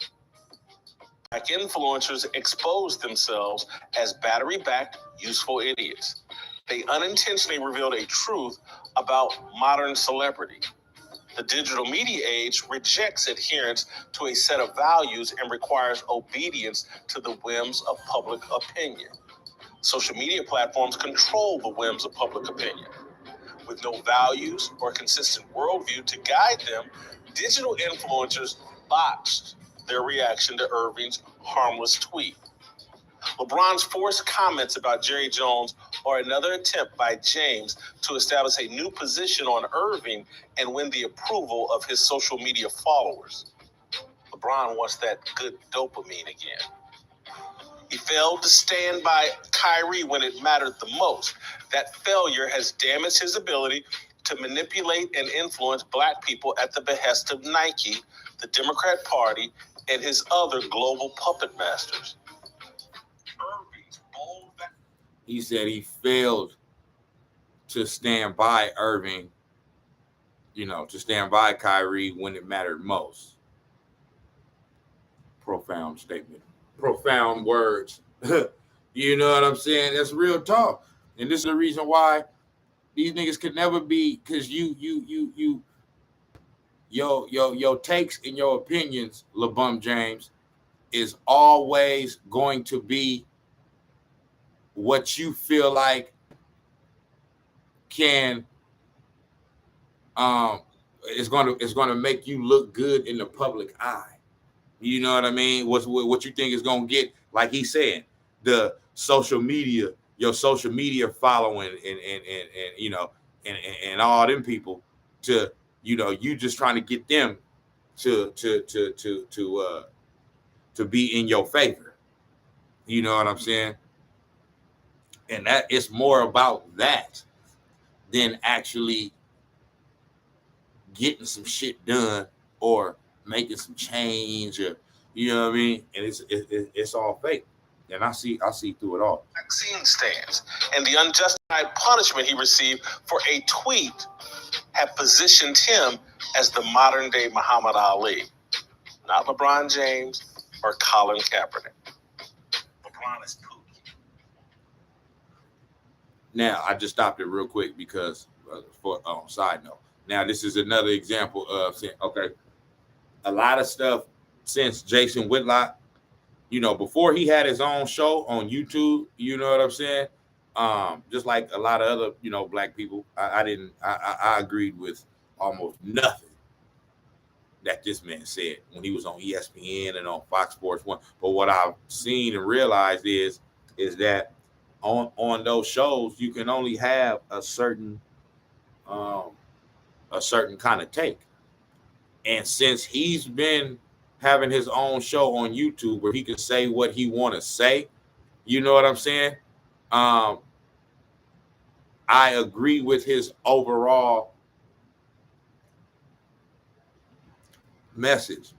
Black influencers exposed themselves as battery-backed, useful idiots. They unintentionally revealed a truth about modern celebrity. The digital media age rejects adherence to a set of values and requires obedience to the whims of public opinion. Social media platforms control the whims of public opinion. With no values or consistent worldview to guide them, digital influencers botched their reaction to Irving's harmless tweet. LeBron's forced comments about Jerry Jones are another attempt by James to establish a new position on Irving and win the approval of his social media followers. LeBron wants that good dopamine again. He failed to stand by Kyrie when it mattered the most. That failure has damaged his ability to manipulate and influence black people at the behest of Nike, the Democrat Party, and his other global puppet masters. He said he failed to stand by Irving, to stand by Kyrie when it mattered most. Profound statement. Profound words. You know what I'm saying? That's real talk. And this is the reason why these niggas could never be, because your takes and your opinions, LeBum James, is always going to be what you feel like can is going to make you look good in the public eye. You know what I mean? What you think is going to get, like he's saying, the social media, your social media following and all them people to, you just trying to get them to be in your favor. You know what I'm saying? And that it's more about that than actually getting some shit done or making some change, or you know what I mean. And it's all fake. And I see through it all. Vaccine stance and the unjustified punishment he received for a tweet have positioned him as the modern day Muhammad Ali, not LeBron James or Colin Kaepernick. LeBron is pookie. Now I just stopped it real quick because for side note. Now this is another example of saying, okay, a lot of stuff since Jason Whitlock, you know, before he had his own show on YouTube, you know what I'm saying? Just like a lot of other, you know, black people, I agreed with almost nothing that this man said when he was on ESPN and on Fox Sports 1. But what I've seen and realized is that on those shows, you can only have a certain kind of take. And since he's been having his own show on YouTube where he can say what he want to say, you know what I'm saying? I agree with his overall message,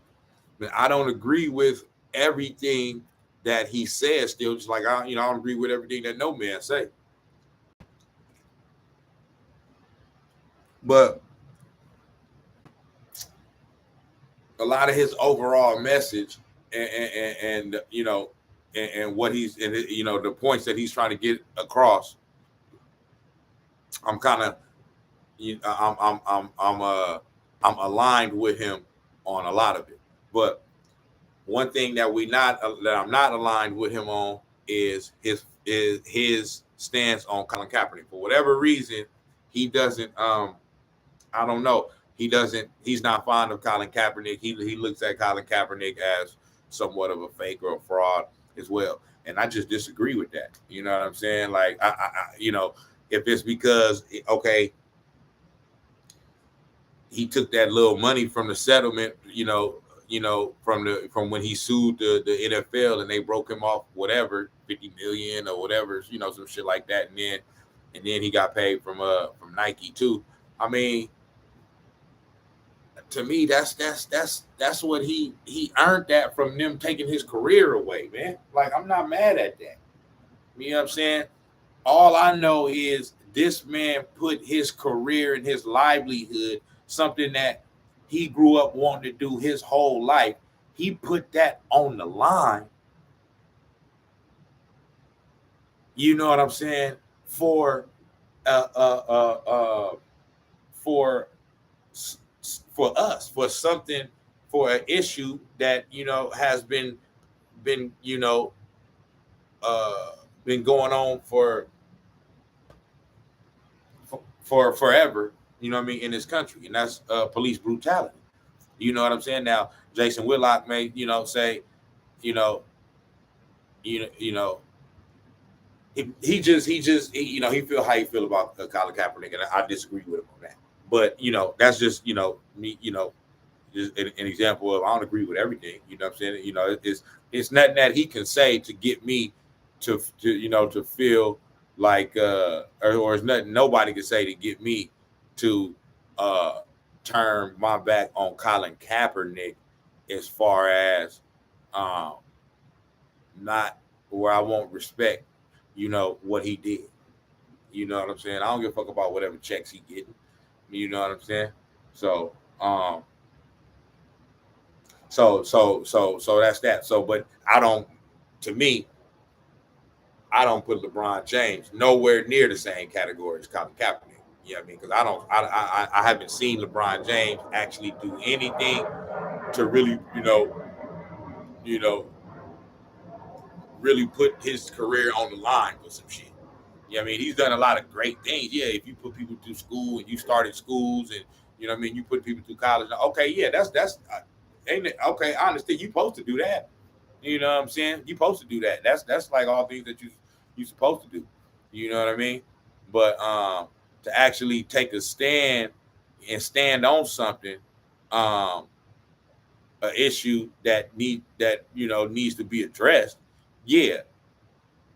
but I don't agree with everything that he says. Still, just like I don't agree with everything that no man say. But a lot of his overall message and you know and what he's and you know the points that he's trying to get across, I'm kind of I'm aligned with him on a lot of it. But one thing that I'm not aligned with him on is his stance on Colin Kaepernick. For whatever reason, he doesn't I don't know. He's not fond of Colin Kaepernick. He looks at Colin Kaepernick as somewhat of a fake or a fraud as well. And I just disagree with that. You know what I'm saying? Like, I you know, if it's because, okay, he took that little money from the settlement, you know, from when he sued the NFL and they broke him off whatever, 50 million or whatever, you know, some shit like that. And then he got paid from Nike too. I mean, to me, that's what he earned that from them taking his career away, man. Like, I'm not mad at that. You know what I'm saying? All I know is this man put his career and his livelihood, something that he grew up wanting to do his whole life, he put that on the line. You know what I'm saying? For us, for something, for an issue that, you know, has been you know been going on for forever, you know what I mean, in this country, and that's police brutality. You know what I'm saying? Now, Jason Whitlock may, you know, say, you know, he just you know, he feel how he feel about Colin Kaepernick, and I disagree with him on that. But, you know, that's just, you know, me, you know, just an example of I don't agree with everything. You know what I'm saying? You know, it's nothing that he can say to get me to you know, to feel like or it's nothing nobody can say to get me to turn my back on Colin Kaepernick, as far as not where I won't respect, you know, what he did. You know what I'm saying? I don't give a fuck about whatever checks he getting. You know what I'm saying? So so that's that. So, but to me, I don't put LeBron James nowhere near the same category as Colin Kaepernick. You know what I mean? Because I haven't seen LeBron James actually do anything to really, really put his career on the line for some shit. Yeah, I mean, he's done a lot of great things. Yeah, if you put people through school and you started schools and, you know what I mean, you put people through college. Okay, yeah, that's ain't it? Okay, I understand. You supposed to do that. You know what I'm saying? You supposed to do that. That's like all things that you supposed to do. You know what I mean? But to actually take a stand and stand on something, an issue that needs to be addressed, yeah,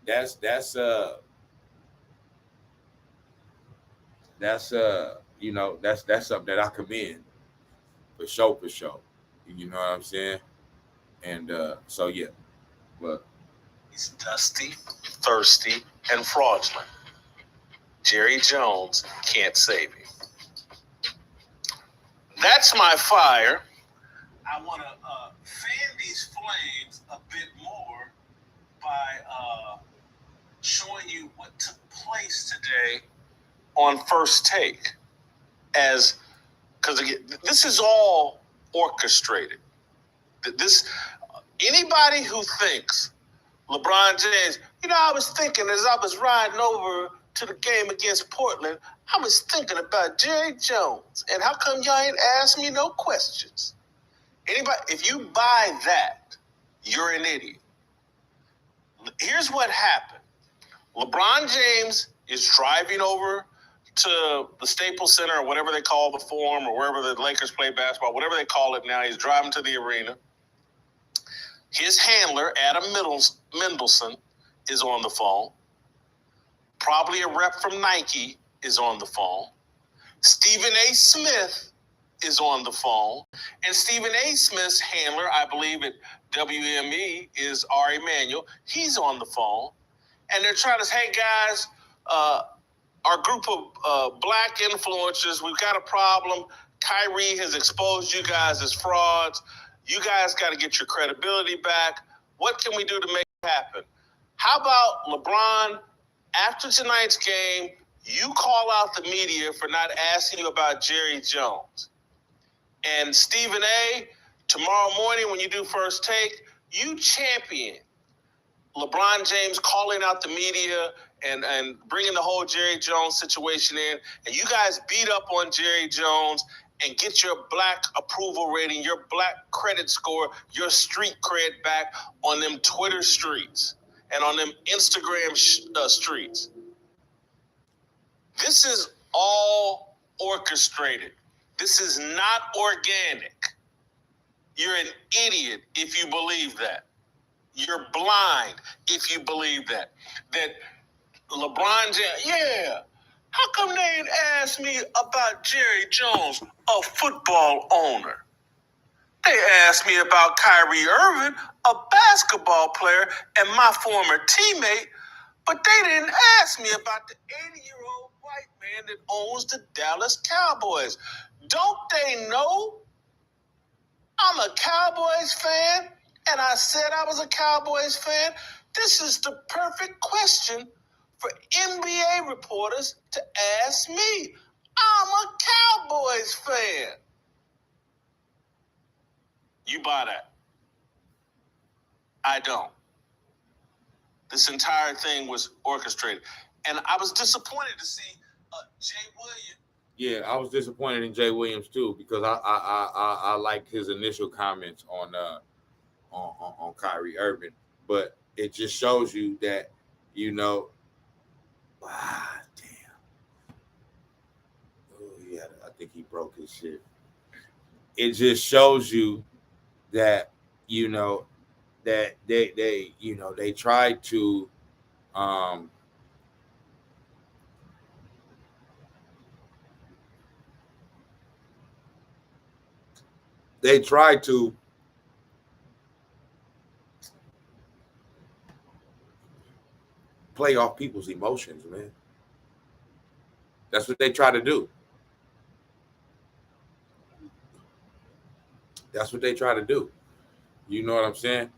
that's that's something that I commend for sure, for sure. You know what I'm saying? And so yeah, but He's dusty, thirsty, and fraudulent. Jerry Jones can't save him. That's my fire. I want to fan these flames a bit more by showing you what took place today on First Take. Because again, this is all orchestrated. Anybody who thinks LeBron James, I was thinking as I was riding over to the game against Portland, I was thinking about Jerry Jones. And how come y'all ain't asked me no questions? Anybody, if you buy that, you're an idiot. Here's what happened. LeBron James is driving over to the Staples Center or whatever they call the Forum or wherever the Lakers play basketball, whatever they call it now. He's driving to the arena. His handler, Adam Mendelson, is on the phone. Probably a rep from Nike is on the phone. Stephen A. Smith is on the phone. And Stephen A. Smith's handler, I believe at WME, is Ari Emanuel. He's on the phone. And they're trying to say, hey, guys, our group of black influencers, we've got a problem. Kyrie has exposed you guys as frauds. You guys got to get your credibility back. What can we do to make it happen? How about LeBron, after tonight's game, you call out the media for not asking you about Jerry Jones. And Stephen A., tomorrow morning when you do First Take, you champion LeBron James calling out the media and bringing the whole Jerry Jones situation in. And you guys beat up on Jerry Jones and get your black approval rating, your black credit score, your street cred back on them Twitter streets and on them Instagram streets. This is all orchestrated. This is not organic. You're an idiot if you believe that. You're blind if you believe that. That LeBron James, yeah. How come they ain't asked me about Jerry Jones, a football owner? They asked me about Kyrie Irving, a basketball player and my former teammate, but they didn't ask me about the 80-year-old white man that owns the Dallas Cowboys. Don't they know I'm a Cowboys fan? And I said I was a Cowboys fan. This is the perfect question for NBA reporters to ask me. I'm a Cowboys fan. You buy that? I don't. This entire thing was orchestrated. And I was disappointed to see Jay Williams. Yeah, I was disappointed in Jay Williams too, because I liked his initial comments on Kyrie Irving, but it just shows you that damn. Oh yeah, I think he broke his shit. It just shows you that that they tried to play off people's emotions, man. That's what they try to do. That's what they try to do. You know what I'm saying?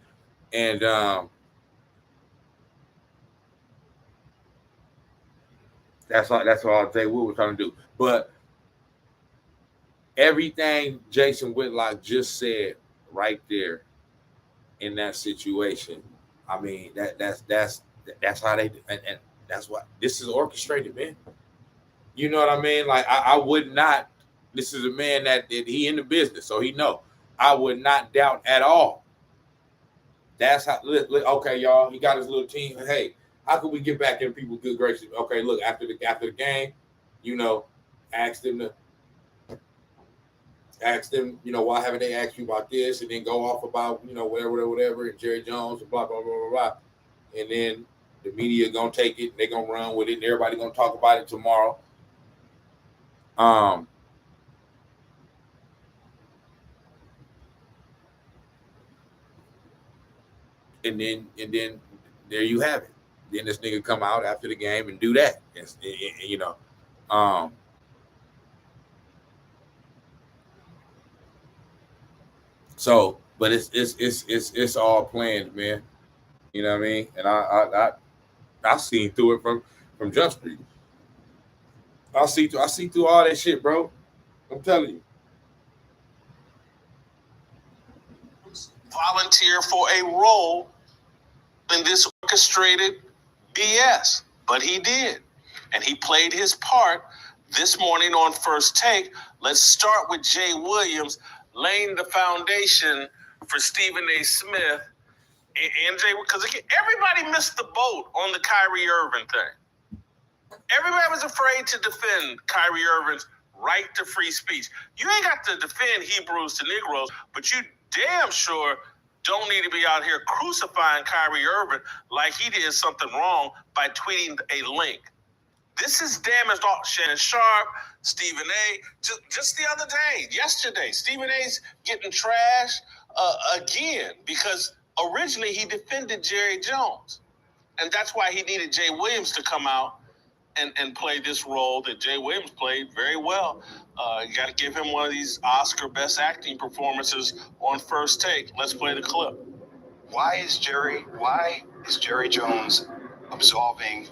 And that's all Jay Wood was trying to do. But everything Jason Whitlock just said right there in that situation, I mean, that's how they, and that's what this is orchestrated, man. You know what I mean? Like I would not. This is a man that he in the business, so he know. I would not doubt at all. That's how. Okay, y'all. He got his little team. Hey, how can we get back in people's good graces? Okay, look, after the game, ask them to ask them, why haven't they asked you about this? And then go off about, whatever, and Jerry Jones and blah, blah, blah, blah, blah. And then the media gonna take it, they're gonna run with it, and everybody gonna talk about it tomorrow. And then there you have it. Then this nigga come out after the game and do that. So, but it's all planned, man. You know what I mean? And I seen through it from Jump Street. I see through all that shit, bro. I'm telling you. Volunteer for a role in this orchestrated BS, but he did, and he played his part this morning on First Take. Let's start with Jay Williams laying the foundation for Stephen A. Smith and Jay, because everybody missed the boat on the Kyrie Irving thing. Everybody was afraid to defend Kyrie Irving's right to free speech. You ain't got to defend Hebrews to Negroes, but you damn sure don't need to be out here crucifying Kyrie Irving like he did something wrong by tweeting a link. This is damaged all Shannon Sharp, Stephen A. Just the other day, yesterday, Stephen A's getting trashed again because originally he defended Jerry Jones. And that's why he needed Jay Williams to come out and play this role that Jay Williams played very well. You got to give him one of these Oscar Best Acting performances on First Take. Let's play the clip. Why is Jerry Jones absolving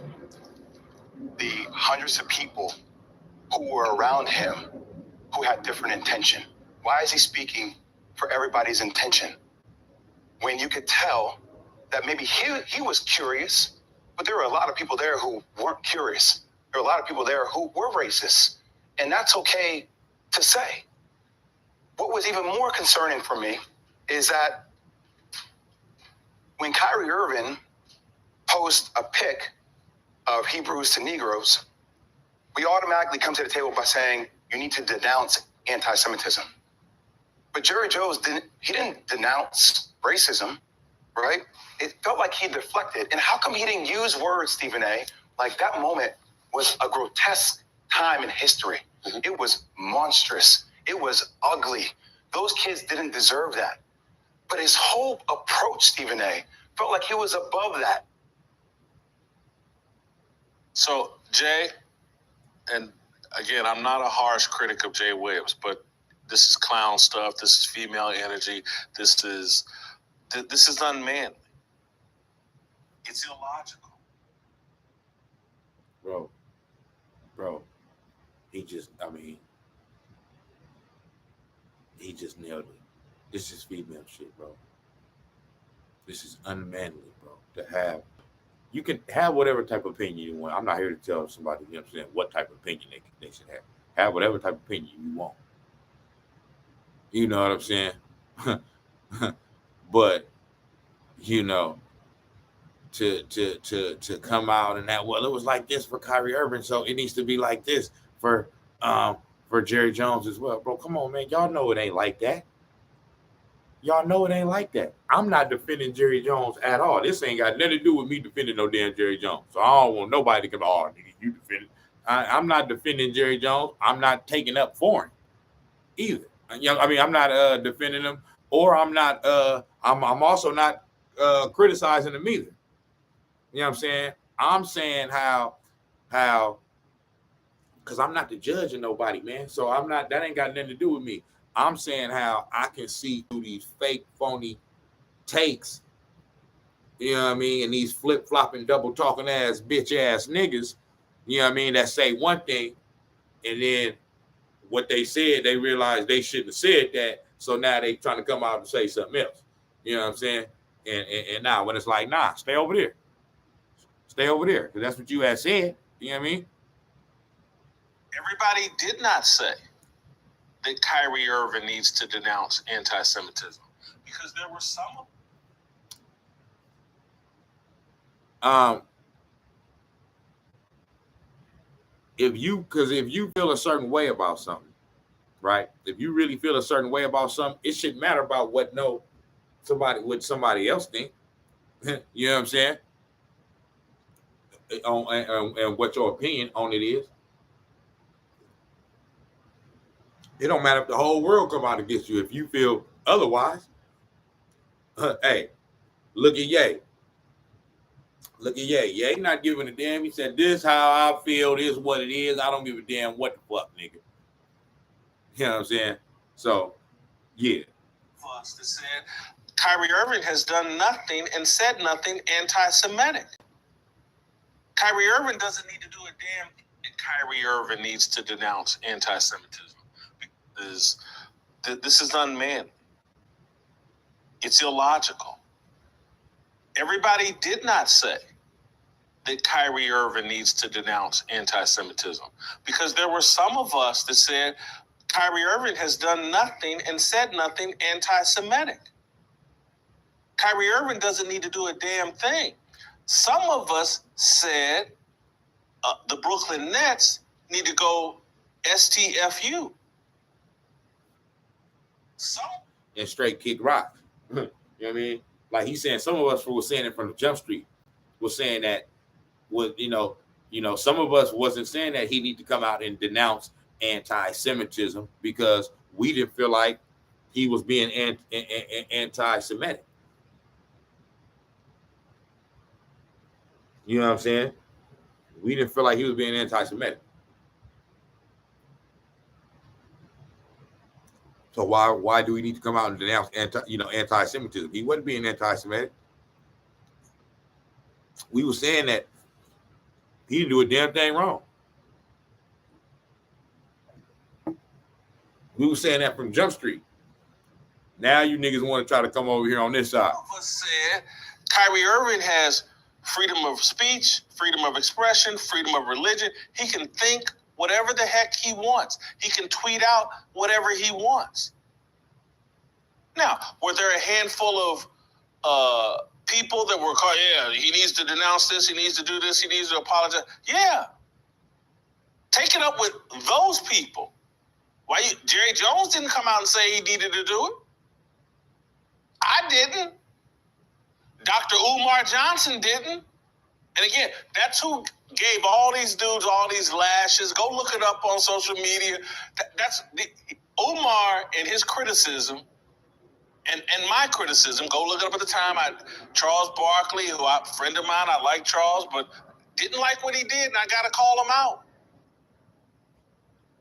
the hundreds of people who were around him who had different intention? Why is he speaking for everybody's intention when you could tell that maybe he was curious, but there were a lot of people there who weren't curious. There were a lot of people there who were racist, and that's okay to say. What was even more concerning for me is that when Kyrie Irving posted a pic of Hebrews to Negroes, we automatically come to the table by saying you need to denounce anti-Semitism. But Jerry Jones didn't denounce racism, right? It felt like he deflected. And how come he didn't use words, Stephen A? Like that moment was a grotesque time in history. Mm-hmm. It was monstrous. It was ugly. Those kids didn't deserve that. But his whole approach, Stephen A, felt like he was above that. So, Jay, and again, I'm not a harsh critic of Jay Williams, but this is clown stuff. This is female energy. This is unmanly. It's illogical. Bro, he just nailed it. This is female shit, bro. This is unmanly, bro. You can have whatever type of opinion you want. I'm not here to tell somebody, what type of opinion they should have. Have whatever type of opinion you want. You know what I'm saying? But, to come out and that, well, it was like this for Kyrie Irving, so it needs to be like this for Jerry Jones as well. Bro, come on, man. Y'all know it ain't like that. Y'all know it ain't like that. I'm not defending Jerry Jones at all. This ain't got nothing to do with me defending no damn Jerry Jones. So I don't want nobody to come, you defend it. I'm not defending Jerry Jones. I'm not taking up for him either. I'm not defending him, or I'm not. I'm also not criticizing him either. You know what I'm saying? I'm saying how, because I'm not the judge of nobody, man. So I'm not. That ain't got nothing to do with me. I'm saying how I can see through these fake, phony takes, you know what I mean, and these flip-flopping, double-talking ass, bitch-ass niggas, you know what I mean, that say one thing, and then what they said, they realized they shouldn't have said that, so now they trying to come out and say something else. You know what I'm saying? And now when it's like, nah, stay over there. Stay over there, because that's what you had said. You know what I mean? Everybody did not say that Kyrie Irving needs to denounce anti-Semitism, because there were some of if you feel a certain way about something, right? If you really feel a certain way about something, it shouldn't matter about what somebody else think. You know what I'm saying? And what your opinion on it is. It don't matter if the whole world come out against you. If you feel otherwise, hey, look at Ye. Look at Ye. Ye not giving a damn. He said, "This how I feel. This is what it is. I don't give a damn what the fuck, nigga." You know what I'm saying? So, yeah. Us that said Kyrie Irving has done nothing and said nothing anti-Semitic. Kyrie Irving doesn't need to do a damn thing. Kyrie Irving needs to denounce anti-Semitism because this is unmanly. It's illogical. Everybody did not say that Kyrie Irving needs to denounce anti-Semitism because there were some of us that said Kyrie Irving has done nothing and said nothing anti-Semitic. Kyrie Irving doesn't need to do a damn thing. Some of us said the Brooklyn Nets need to go STFU. And straight kick rocks. You know what I mean? Like he's saying, some of us were saying it from the jump street. Was saying that, some of us wasn't saying that he need to come out and denounce anti-Semitism because we didn't feel like he was being anti-Semitic. You know what I'm saying? We didn't feel like he was being anti-Semitic. So why do we need to come out and denounce anti-Semitism? He wasn't being anti-Semitic. We were saying that he didn't do a damn thing wrong. We were saying that from Jump Street. Now you niggas want to try to come over here on this side. Some of us said Kyrie Irving has freedom of speech, freedom of expression, freedom of religion. He can think whatever the heck he wants. He can tweet out whatever he wants. Now, were there a handful of people that were called, he needs to denounce this, he needs to do this, he needs to apologize? Yeah. Take it up with those people. Jerry Jones didn't come out and say he needed to do it. I didn't. Dr. Umar Johnson didn't. And again, that's who gave all these dudes all these lashes. Go look it up on social media. Umar and his criticism and my criticism, go look it up at the time. Charles Barkley, a friend of mine, I like Charles, but didn't like what he did, and I got to call him out.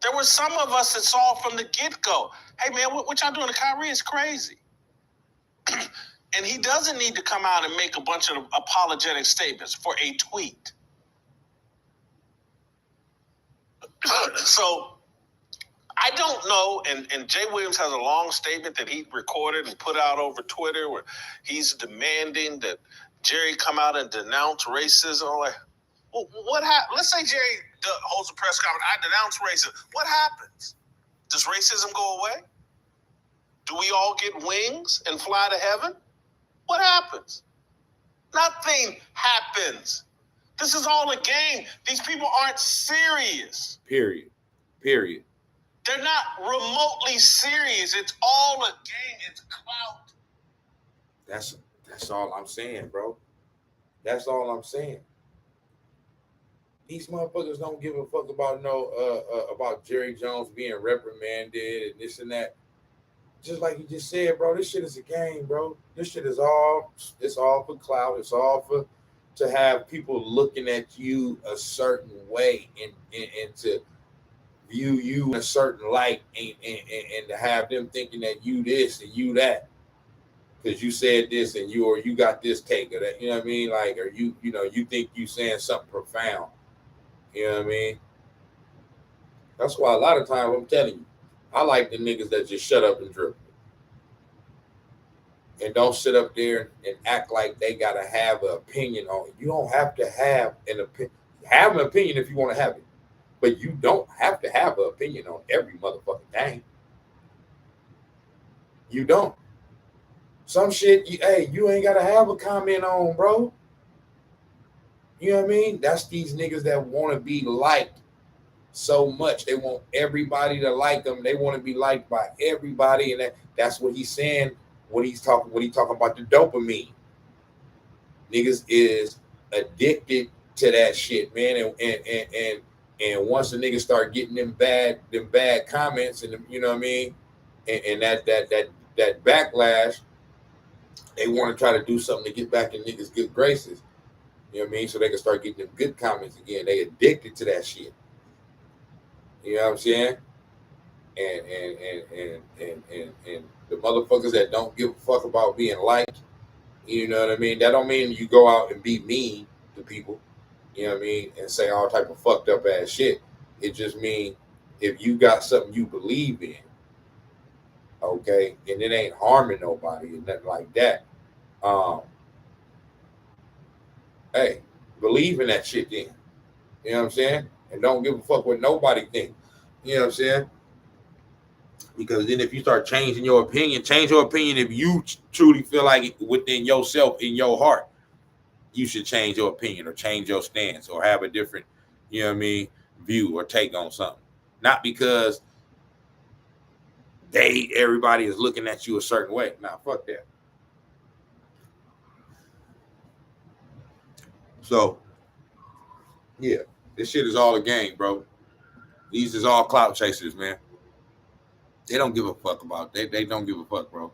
There were some of us that saw from the get-go, hey, man, what y'all doing to Kyrie is crazy. And he doesn't need to come out and make a bunch of apologetic statements for a tweet. So I don't know, and Jay Williams has a long statement that he recorded and put out over Twitter where he's demanding that Jerry come out and denounce racism. Like, well, what happens? Let's say Jerry holds a press conference. I denounce racism. What happens? Does racism go away? Do we all get wings and fly to heaven? What happens? Nothing happens. This is all a game. These people aren't serious. Period. They're not remotely serious. It's all a game. It's clout. That's all I'm saying, bro. That's all I'm saying. These motherfuckers don't give a fuck about about Jerry Jones being reprimanded and this and that. Just like you just said, bro, this shit is a game, bro. This shit is all for clout. It's all to have people looking at you a certain way and to view you in a certain light and to have them thinking that you this and you that because you said this and you got this take or that, you know what I mean? Like, or you think you saying something profound. You know what I mean? That's why a lot of times I'm telling you, I like the niggas that just shut up and dribble. And don't sit up there and act like they got to have an opinion on it. You don't have to have an opinion. Have an opinion if you want to have it. But you don't have to have an opinion on every motherfucking thing. You don't. Some shit, you ain't got to have a comment on, bro. You know what I mean? That's these niggas that want to be liked. so much. They want everybody to like them. They want to be liked by everybody, and that's what he's saying. When he talking about the dopamine, niggas is addicted to that shit, man. And once the niggas start getting them bad comments, and you know what I mean, and that backlash, they want to try to do something to get back in niggas' good graces. You know what I mean? So they can start getting them good comments again. They addicted to that shit. You know what I'm saying? And the motherfuckers that don't give a fuck about being liked, you know what I mean? That don't mean you go out and be mean to people, you know what I mean, and say all type of fucked up ass shit. It just means if you got something you believe in, okay, and it ain't harming nobody and nothing like that. Hey, believe in that shit then. You know what I'm saying? And don't give a fuck what nobody thinks. You know what I'm saying? Because then if you start changing your opinion, change your opinion if you truly feel like within yourself, in your heart, you should change your opinion or change your stance or have a different, you know what I mean, view or take on something. Not because everybody is looking at you a certain way. Nah, fuck that. So, yeah, this shit is all a game, bro. These is all clout chasers, man. They don't give a fuck about it. They don't give a fuck, bro.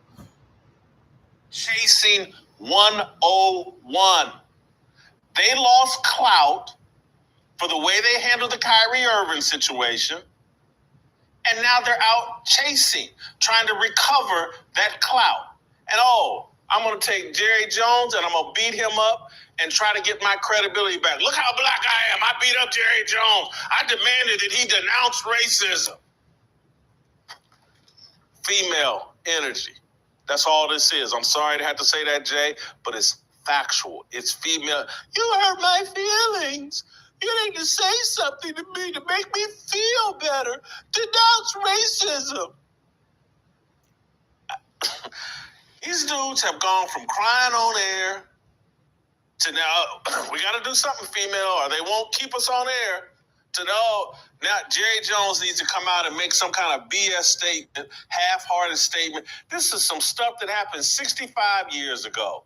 Chasing 101. They lost clout for the way they handled the Kyrie Irving situation. And now they're out chasing, trying to recover that clout. And I'm going to take Jerry Jones and I'm going to beat him up and try to get my credibility back. Look how black I am. I beat up Jerry Jones. I demanded that he denounce racism. Female energy. That's all this is. I'm sorry to have to say that, Jay, but it's factual. It's female. You hurt my feelings. You need to say something to me to make me feel better. Denounce racism. These dudes have gone from crying on air to now, we got to do something, female, or they won't keep us on air, to now Jerry Jones needs to come out and make some kind of BS statement, half-hearted statement. This is some stuff that happened 65 years ago.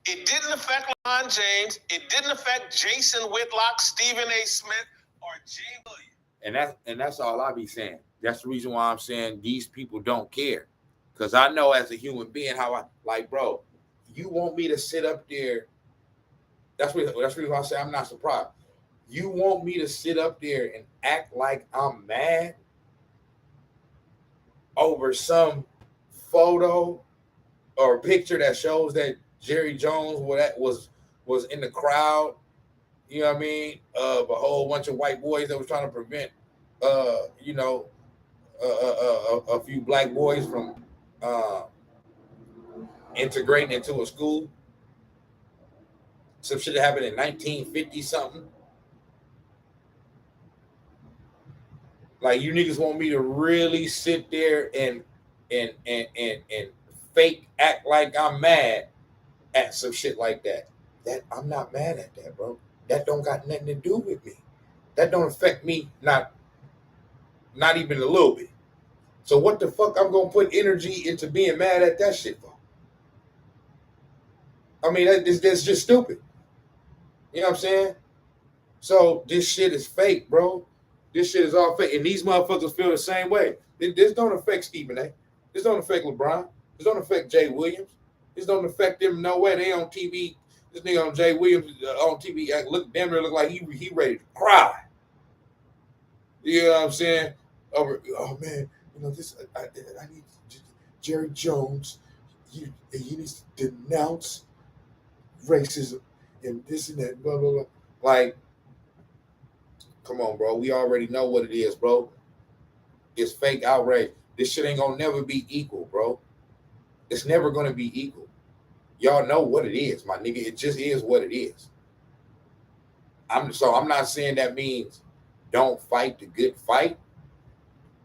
It didn't affect LeBron James. It didn't affect Jason Whitlock, Stephen A. Smith, or Jay Williams. And that's all I be saying. That's the reason why I'm saying these people don't care. Because I know as a human being how I, like, bro, you want me to sit up there. That's the reason why I say I'm not surprised. You want me to sit up there and act like I'm mad over some photo or picture that shows that Jerry Jones was in the crowd, you know what I mean, of a whole bunch of white boys that was trying to prevent, a few black boys from integrating into a school. Some shit that happened in 1950 something. Like, you niggas want me to really sit there and fake act like I'm mad at some shit like that. That I'm not mad at that, bro. That don't got nothing to do with me. That don't affect me, not even a little bit. So what the fuck I'm gonna put energy into being mad at that shit for? I mean, that's just stupid. You know what I'm saying? So this shit is fake, bro. This shit is all fake. And these motherfuckers feel the same way. This don't affect Stephen A. This don't affect LeBron. This don't affect Jay Williams. This don't affect them no way. They on TV. This nigga on Jay Williams on TV damn near look like he ready to cry. You know what I'm saying? Oh man, you know this. I need Jerry Jones. He needs to denounce racism and this and that. Blah blah blah. Like, come on, bro. We already know what it is, bro. It's fake outrage. This shit ain't gonna never be equal, bro. It's never gonna be equal. Y'all know what it is, my nigga. It just is what it is. I'm not saying that means don't fight the good fight,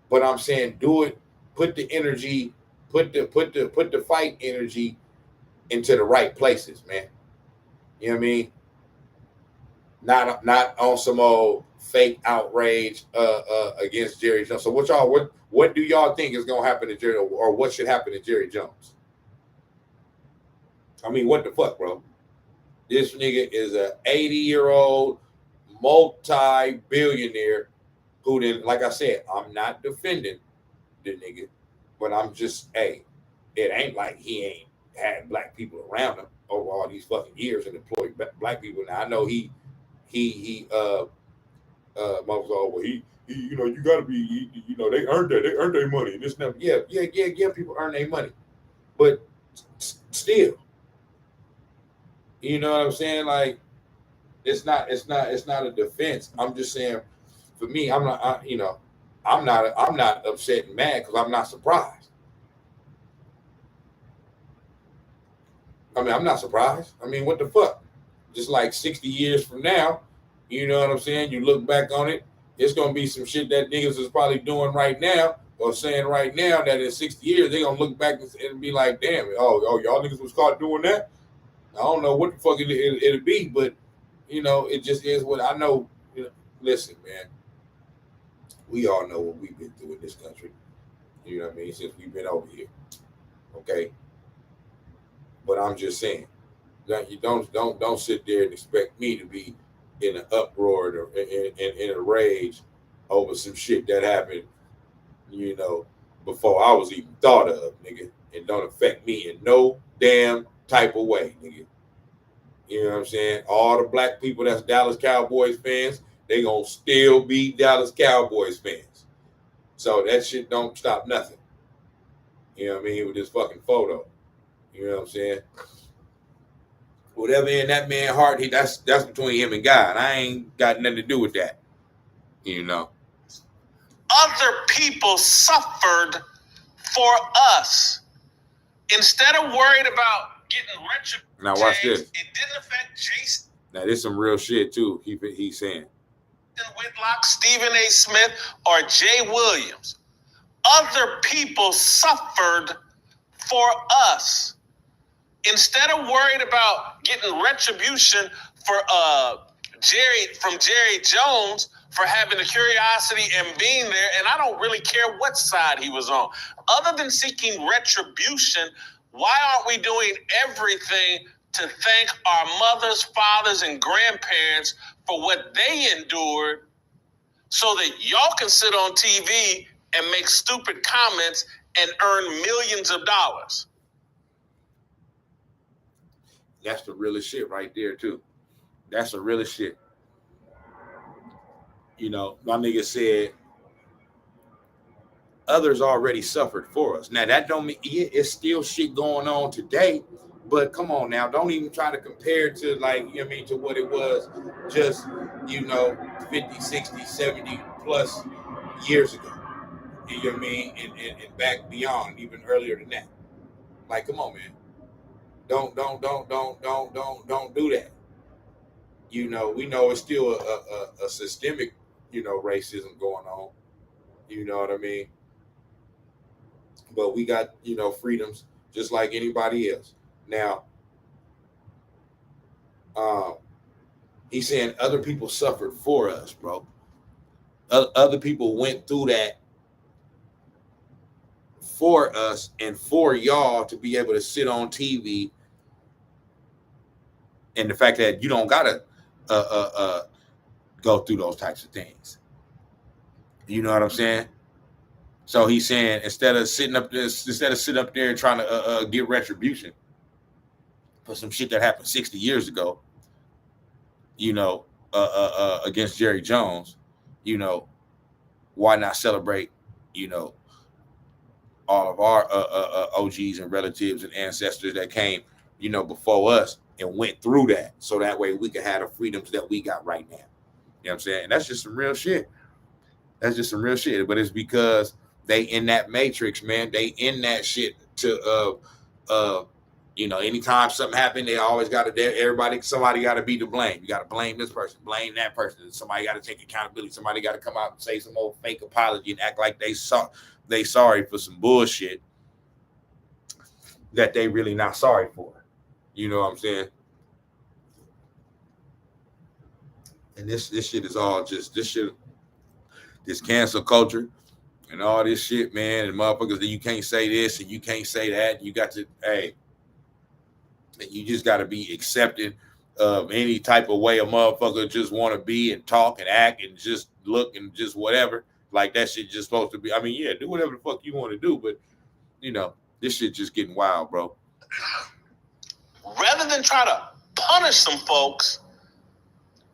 but I'm saying do it. Put the energy, put the fight energy into the right places, man. You know what I mean? not on some old fake outrage against Jerry Jones. So what do y'all think is gonna happen to Jerry, or what should happen to Jerry Jones? I mean, what the fuck, bro? This nigga is a 80-year-old multi-billionaire who then, like I said, I'm not defending the nigga, but I'm just, hey, it ain't like he ain't had black people around him over all these fucking years and employed black people. Now I know he motherfucker, well, he you know, you gotta be, you know, they earned their money and this and that. Yeah, people earn their money, but still, you know what I'm saying? Like, it's not a defense. I'm just saying, for me, I'm not upset and mad because I'm not surprised. I mean, I'm not surprised. I mean, what the fuck? Just like 60 years from now, you know what I'm saying? You look back on it, it's gonna be some shit that niggas is probably doing right now or saying right now that in 60 years they're gonna look back and be like, damn, oh, y'all niggas was caught doing that. I don't know what the fuck it'll be, but you know, it just is what I know. You know, listen, man, we all know what we've been through in this country. You know what I mean? Since we've been over here, okay. But I'm just saying that you don't sit there and expect me to be in an uproar or in a rage over some shit that happened, you know, before I was even thought of, nigga. It don't affect me in no damn type of way, nigga. You know what I'm saying? All the black people that's Dallas Cowboys fans, they gonna still be Dallas Cowboys fans. So that shit don't stop nothing. You know what I mean? With this fucking photo. You know what I'm saying? Whatever in that man's heart, that's between him and God. I ain't got nothing to do with that. You know. Other people suffered for us. Instead of worried about getting retribution, now watch this. It didn't affect Jason. Now this some real shit too. He's saying. Whitlock, Stephen A. Smith, or Jay Williams. Other people suffered for us. Instead of worried about getting retribution for Jerry Jones for having the curiosity and being there, and I don't really care what side he was on. Other than seeking retribution, why aren't we doing everything to thank our mothers, fathers, and grandparents for what they endured so that y'all can sit on TV and make stupid comments and earn millions of dollars? That's the realest shit right there too. That's the realest shit. You know, my nigga said others already suffered for us. Now that don't mean it's still shit going on today, but come on now, don't even try to compare it to, like, you know what I mean, to what it was just, you know, 50, 60, 70 plus years ago. You know what I mean? And back beyond, even earlier than that. Like, come on, man. Don't do that. You know, we know it's still a systemic, you know, racism going on. You know what I mean? But we got, you know, freedoms just like anybody else. Now, he's saying other people suffered for us, bro. Other people went through that for us and for y'all to be able to sit on TV. And the fact that you don't gotta go through those types of things. You know what I'm saying? So he's saying instead of sitting up there and trying to get retribution for some shit that happened 60 years ago, you know, against Jerry Jones, you know, why not celebrate, you know, all of our OGs and relatives and ancestors that came, you know, before us and went through that, so that way we could have the freedoms that we got right now. You know what I'm saying? And that's just some real shit. That's just some real shit. But it's because they in that matrix, man. They in that shit to you know, anytime something happened, they always got to, somebody got to be to blame. You got to blame this person, blame that person. Somebody got to take accountability. Somebody got to come out and say some old fake apology and act like they sorry for some bullshit that they really not sorry for. You know what I'm saying? And this shit is all just this cancel culture and all this shit, man. And motherfuckers that you can't say this and you can't say that. You got to, hey, you just got to be accepting of any type of way a motherfucker just want to be and talk and act and just look and just whatever. Like that shit just supposed to be. I mean, yeah, do whatever the fuck you want to do, but you know, this shit just getting wild, bro. Rather than try to punish some folks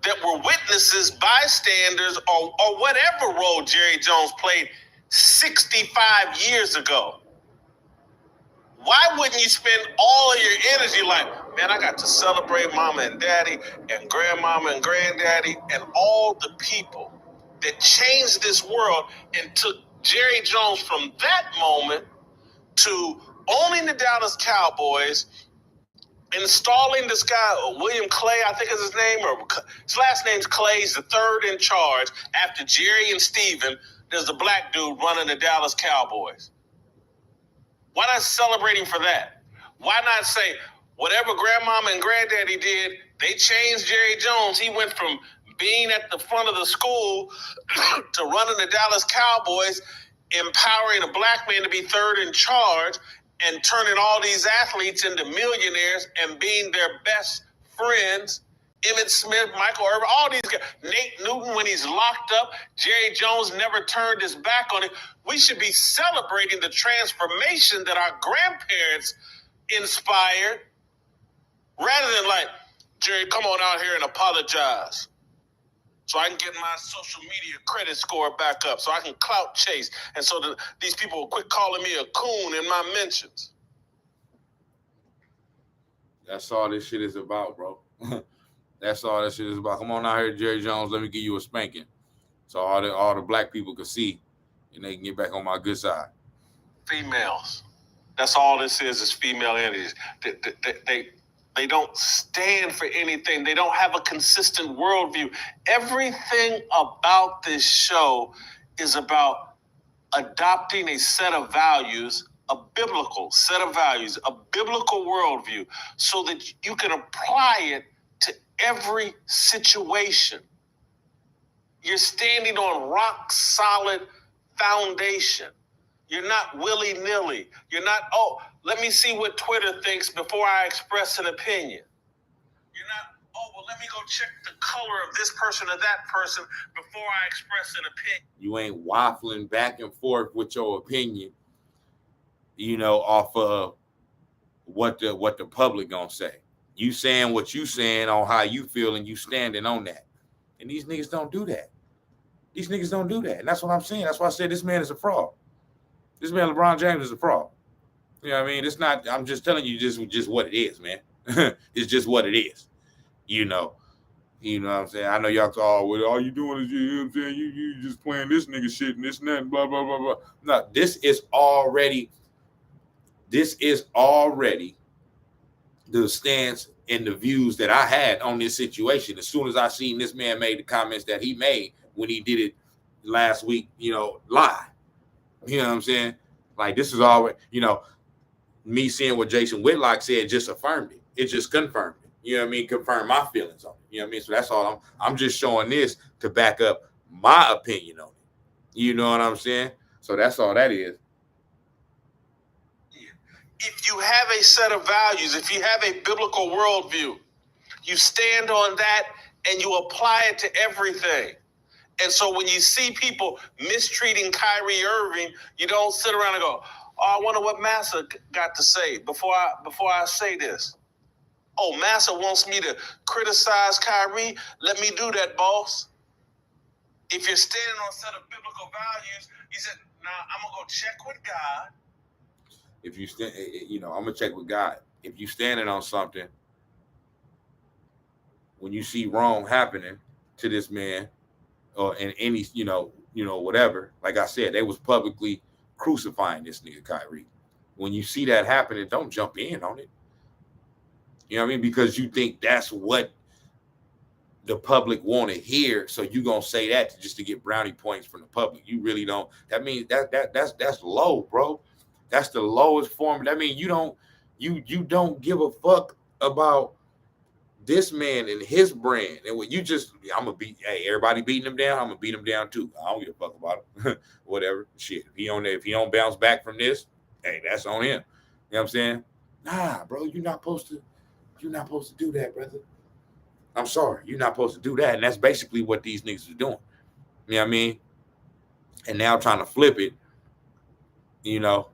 that were witnesses, bystanders, or whatever role Jerry Jones played 65 years ago, why wouldn't you spend all of your energy like, man, I got to celebrate mama and daddy and grandmama and granddaddy and all the people that changed this world and took Jerry Jones from that moment to owning the Dallas Cowboys, installing this guy, William Clay, I think is his name, or his last name's Clay. He's the third in charge after Jerry and Steven. There's a black dude running the Dallas Cowboys. Why not celebrating for that? Why not say, whatever grandmama and granddaddy did, they changed Jerry Jones. He went from being at the front of the school to running the Dallas Cowboys, empowering a black man to be third in charge and turning all these athletes into millionaires and being their best friends. Emmitt Smith, Michael Irvin, all these guys. Nate Newton, when he's locked up, Jerry Jones never turned his back on it. We should be celebrating the transformation that our grandparents inspired rather than like, Jerry, come on out here and apologize so I can get my social media credit score back up, so I can clout chase, and so that these people will quit calling me a coon in my mentions. That's all this shit is about, bro. That's all that shit is about. Come on out here, Jerry Jones. Let me give you a spanking, so all the black people can see, and they can get back on my good side. Females. That's all this is female entities. They don't stand for anything. They don't have a consistent worldview. Everything about this show is about adopting a set of values, a biblical set of values, a biblical worldview, so that you can apply it to every situation. You're standing on rock solid foundation. You're not willy-nilly. You're not, let me see what Twitter thinks before I express an opinion. You're not, well, let me go check the color of this person or that person before I express an opinion. You ain't waffling back and forth with your opinion, off of what the public gonna say. You saying what you saying on how you feel and you standing on that. And these niggas don't do that. And that's what I'm saying. That's why I said this man is a fraud. This man, LeBron James, is a fraud. You know what I mean? It's not, I'm just telling you just what it is, man. It's just what it is. You know what I'm saying? I know y'all all, well, all you doing is, you know what I'm saying? You just playing this nigga shit and this and that and blah, blah, blah, blah. No, this is already the stance and the views that I had on this situation. As soon as I seen this man made the comments that he made when he did it last week, live. You know what I'm saying? Like, this is already, me seeing what Jason Whitlock said just affirmed it. It just confirmed it. You know what I mean? Confirmed my feelings on it. You know what I mean? So that's all I'm just showing this to back up my opinion on it. You know what I'm saying? So that's all that is. If you have a set of values, if you have a biblical worldview, you stand on that and you apply it to everything. And so when you see people mistreating Kyrie Irving, you don't sit around and go, I wonder what Massa got to say before I say this. Oh, Massa wants me to criticize Kyrie. Let me do that, boss. If you're standing on a set of biblical values, you said, I'm going to go check with God. If you stand, I'm going to check with God. If you standing on something, when you see wrong happening to this man, or in any, whatever, like I said, they was publicly crucifying this nigga Kyrie. When you see that happening, don't jump in on it. You know what I mean? Because you think that's what the public want to hear, so you gonna say that just to get brownie points from the public. You really don't. That means that's low, bro. That's the lowest form. That means you don't give a fuck about this man and his brand, and what you just, I'm gonna beat, hey, everybody beating him down, I'm gonna beat him down too. I don't give a fuck about him. Whatever. Shit. If he don't bounce back from this, hey, that's on him. You know what I'm saying? Nah, bro, you're not supposed to do that, brother. I'm sorry, you're not supposed to do that. And that's basically what these niggas are doing. You know what I mean? And now trying to flip it, you know,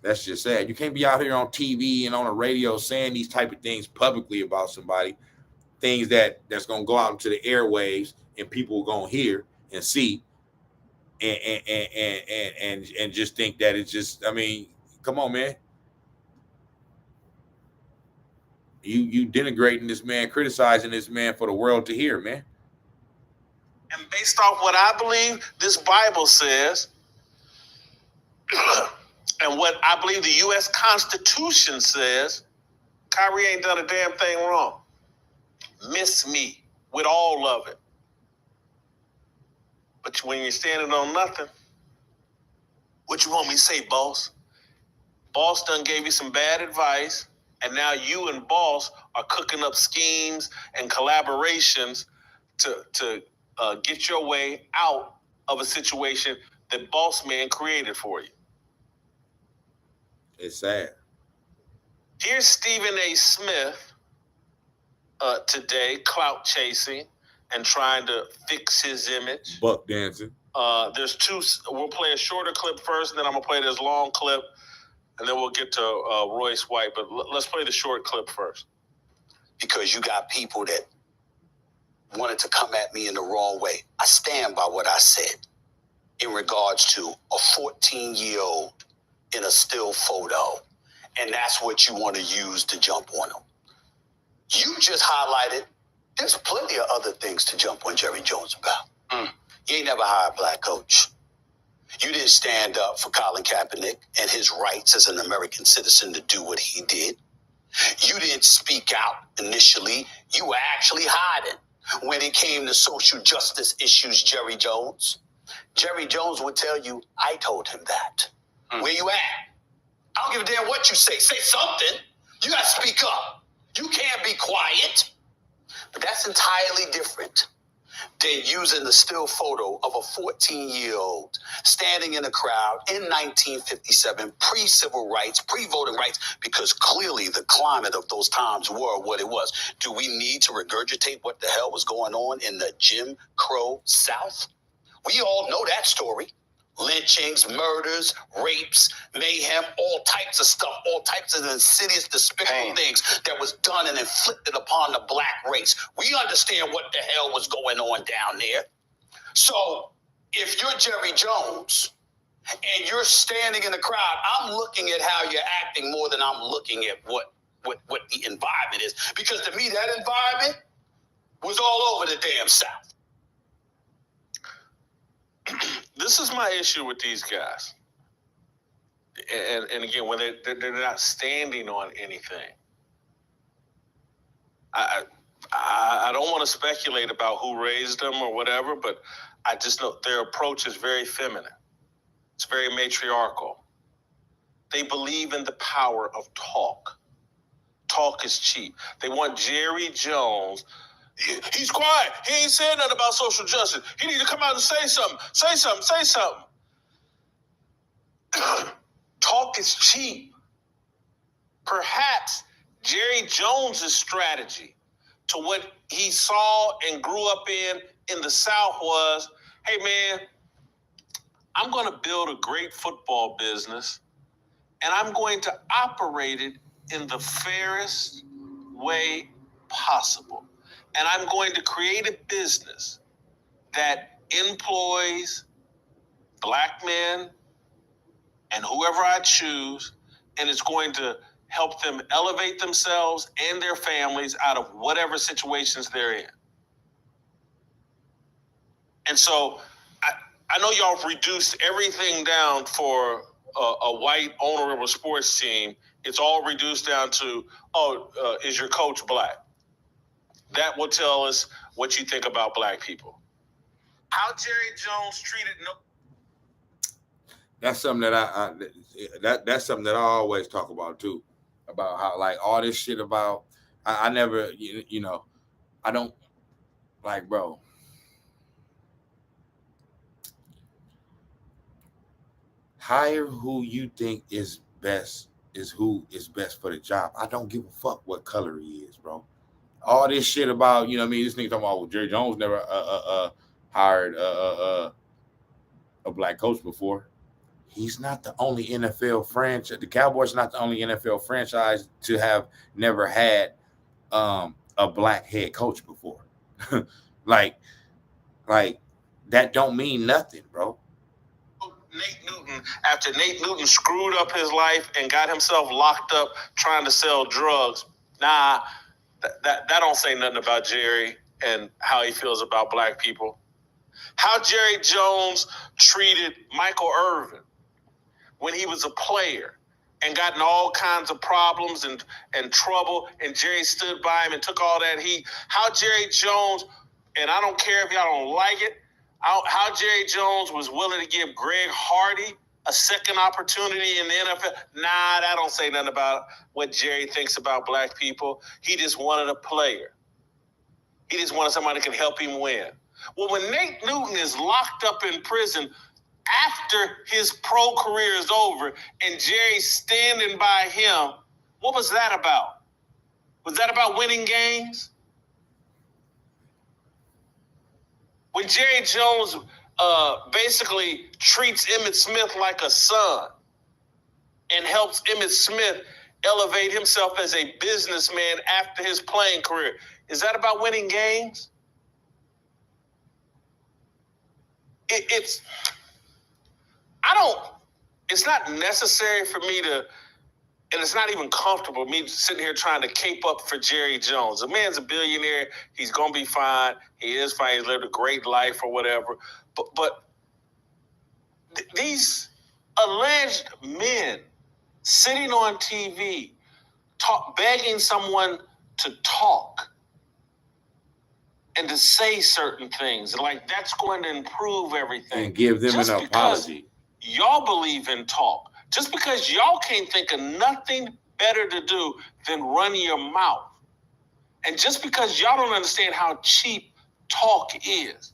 that's just sad. You can't be out here on TV and on the radio saying these type of things publicly about somebody, things that's gonna go out into the airwaves and people are gonna hear and see, and just think that it's just. I mean, come on, man. You denigrating this man, criticizing this man for the world to hear, man. And based off what I believe this Bible says, and what I believe the U.S. Constitution says, Kyrie ain't done a damn thing wrong. Miss me with all of it. But when you're standing on nothing, what you want me to say, boss? Boss done gave you some bad advice, and now you and boss are cooking up schemes and collaborations to get your way out of a situation that boss man created for you. It's sad. Here's Stephen A. Smith today, clout chasing and trying to fix his image. Buck dancing. There's two. We'll play a shorter clip first, and then I'm going to play this long clip, and then we'll get to Royce White. But let's play the short clip first. Because you got people that wanted to come at me in the wrong way. I stand by what I said in regards to a 14-year-old in a still photo, and that's what you want to use to jump on them. You just highlighted there's plenty of other things to jump on Jerry Jones about. You ain't never hired a black coach. You didn't stand up for Colin Kaepernick and his rights as an American citizen to do what he did. You didn't speak out initially. You were actually hiding when it came to social justice issues, Jerry Jones. Jerry Jones would tell you, I told him that. Where you at? I don't give a damn what you say. Say something. You got to speak up. You can't be quiet. But that's entirely different than using the still photo of a 14-year-old standing in a crowd in 1957, pre-civil rights, pre-voting rights, because clearly the climate of those times were what it was. Do we need to regurgitate what the hell was going on in the Jim Crow South? We all know that story. Lynchings, murders, rapes, mayhem, all types of stuff, all types of insidious, despicable things that was done and inflicted upon the black race. We understand what the hell was going on down there. So if you're Jerry Jones and you're standing in the crowd, I'm looking at how you're acting more than I'm looking at what the environment is. Because to me, that environment was all over the damn South. This is my issue with these guys. And again, when they're not standing on anything. I don't want to speculate about who raised them or whatever, but I just know their approach is very feminine. It's very matriarchal. They believe in the power of talk. Talk is cheap. They want Jerry Jones. He's quiet. He ain't saying nothing about social justice. He need to come out and say something. Say something. Say something. Talk is cheap. Perhaps Jerry Jones's strategy to what he saw and grew up in the South was, hey, man, I'm going to build a great football business, and I'm going to operate it in the fairest way possible. And I'm going to create a business that employs black men and whoever I choose, and it's going to help them elevate themselves and their families out of whatever situations they're in. And so I know y'all reduced everything down for a white owner of a sports team. It's all reduced down to, is your coach black? That will tell us what you think about black people. How Jerry Jones treated That's something that that's something that I always talk about too, about how like all this shit about I never, you know, I don't like, bro. Hire who you think is best, is who is best for the job. I don't give a fuck what color he is, bro. All this shit about, you know what I mean? This nigga talking about, well, Jerry Jones never hired a black coach before. He's not the only NFL franchise. The Cowboys are not the only NFL franchise to have never had a black head coach before. like that don't mean nothing, bro. Nate Newton, after Nate Newton screwed up his life and got himself locked up trying to sell drugs. Nah, that don't say nothing about Jerry and how he feels about black people. How Jerry Jones treated Michael Irvin when he was a player and got in all kinds of problems and trouble, and Jerry stood by him and took all that heat. How Jerry Jones, and I don't care if y'all don't like it, how Jerry Jones was willing to give Greg Hardy a second opportunity in the NFL. Nah, that don't say nothing about what Jerry thinks about black people. He just wanted a player. He just wanted somebody that could help him win. Well, when Nate Newton is locked up in prison after his pro career is over and Jerry's standing by him, what was that about? Was that about winning games? When Jerry Jones basically treats Emmitt Smith like a son and helps Emmitt Smith elevate himself as a businessman after his playing career, is that about winning games? It's not necessary for me to, and it's not even comfortable me sitting here trying to cape up for Jerry Jones. The man's a billionaire. He's going to be fine. He is fine. He's lived a great life or whatever. But these alleged men sitting on TV, begging someone to talk and to say certain things, like that's going to improve everything. And give them just an apology. Y'all believe in talk. Just because y'all can't think of nothing better to do than run your mouth. And just because y'all don't understand how cheap talk is.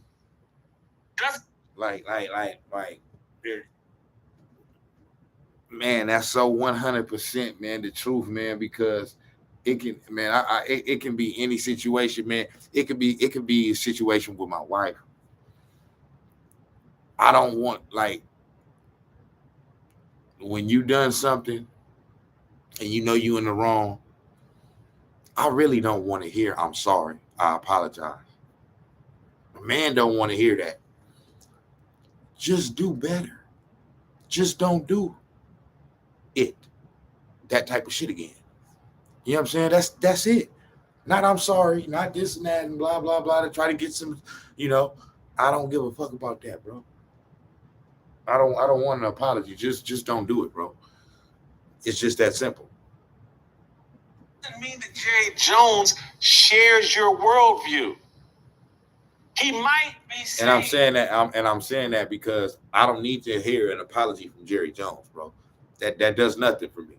Like, man, that's so 100%, man, the truth, man, because it can, man, it can be any situation, man. It could be a situation with my wife. I don't want, like, when you done something and you know you in the wrong, I really don't want to hear, I'm sorry, I apologize. A man don't want to hear that. Just do better. Just don't do it. That type of shit again. You know what I'm saying? That's it. Not I'm sorry, not this and that and blah, blah, blah, to try to get some, you know, I don't give a fuck about that, bro. I don't want an apology. Just don't do it, bro. It's just that simple. Doesn't mean that Jerry Jones shares your worldview. He might be saying, and I'm saying that because I don't need to hear an apology from Jerry Jones, bro. That does nothing for me.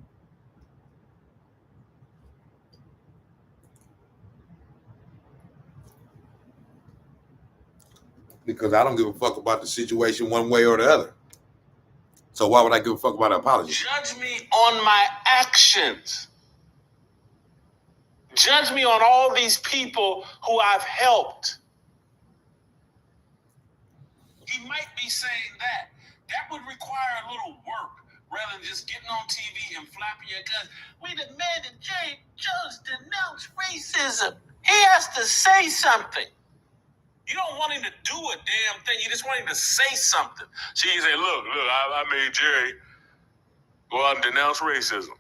Because I don't give a fuck about the situation one way or the other. So why would I give a fuck about an apology? Judge me on my actions. Judge me on all these people who I've helped. He might be saying that. That would require a little work rather than just getting on TV and flapping your guns. We demanded Jerry Jones denounce racism. He has to say something. You don't want him to do a damn thing. You just want him to say something. So you say, look, I made Jerry go out and denounce racism.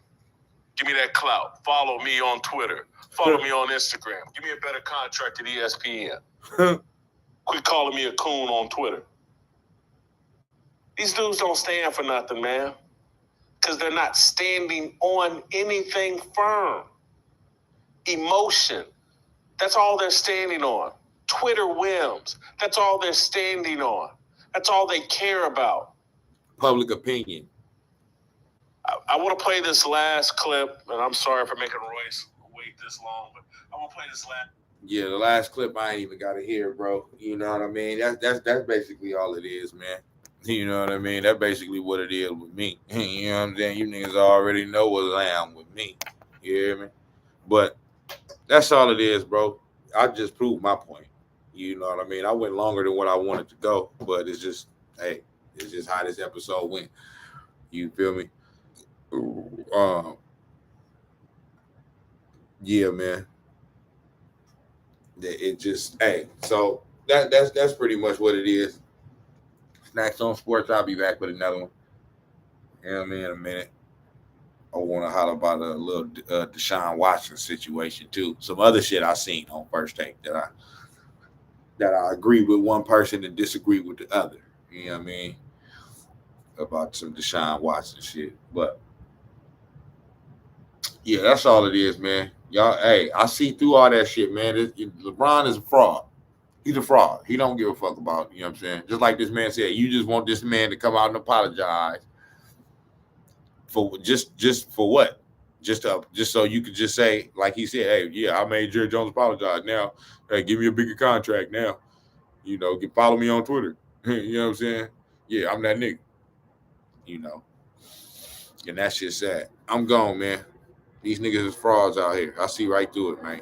Give me that clout. Follow me on Twitter. Follow me on Instagram. Give me a better contract at ESPN. Quit calling me a coon on Twitter. These dudes don't stand for nothing, man. Because they're not standing on anything firm. Emotion. That's all they're standing on. Twitter whims. That's all they're standing on. That's all they care about. Public opinion. I want to play this last clip, and I'm sorry for making Royce wait this long, but I'm gonna play this last. Yeah, the last clip I ain't even got to hear, bro. You know what I mean? That's basically all it is, man. You know what I mean? That's basically what it is with me. You know what I'm saying? You niggas already know what I am with me. You hear me? But that's all it is, bro. I just proved my point. You know what I mean? I went longer than what I wanted to go, but it's just, hey, it's just how this episode went. You feel me? Yeah, man. It just, hey, so that's pretty much what it is. Snax on Sports. I'll be back with another one. You know what I mean? In a minute. I want to holler about a little Deshaun Watson situation too. Some other shit I seen on First Take that I agree with one person and disagree with the other. You know what I mean? About some Deshaun Watson shit. But yeah, that's all it is, man. Y'all, hey, I see through all that shit, man. LeBron is a fraud. He's a fraud. He don't give a fuck about, you know what I'm saying? Just like this man said, you just want this man to come out and apologize for just for what? Just so you could just say, like he said, hey, yeah, I made Jerry Jones apologize. Now, hey, give me a bigger contract now. You know, follow me on Twitter. You know what I'm saying? Yeah, I'm that nigga. You know. And that shit's sad. I'm gone, man. These niggas is frauds out here. I see right through it, man.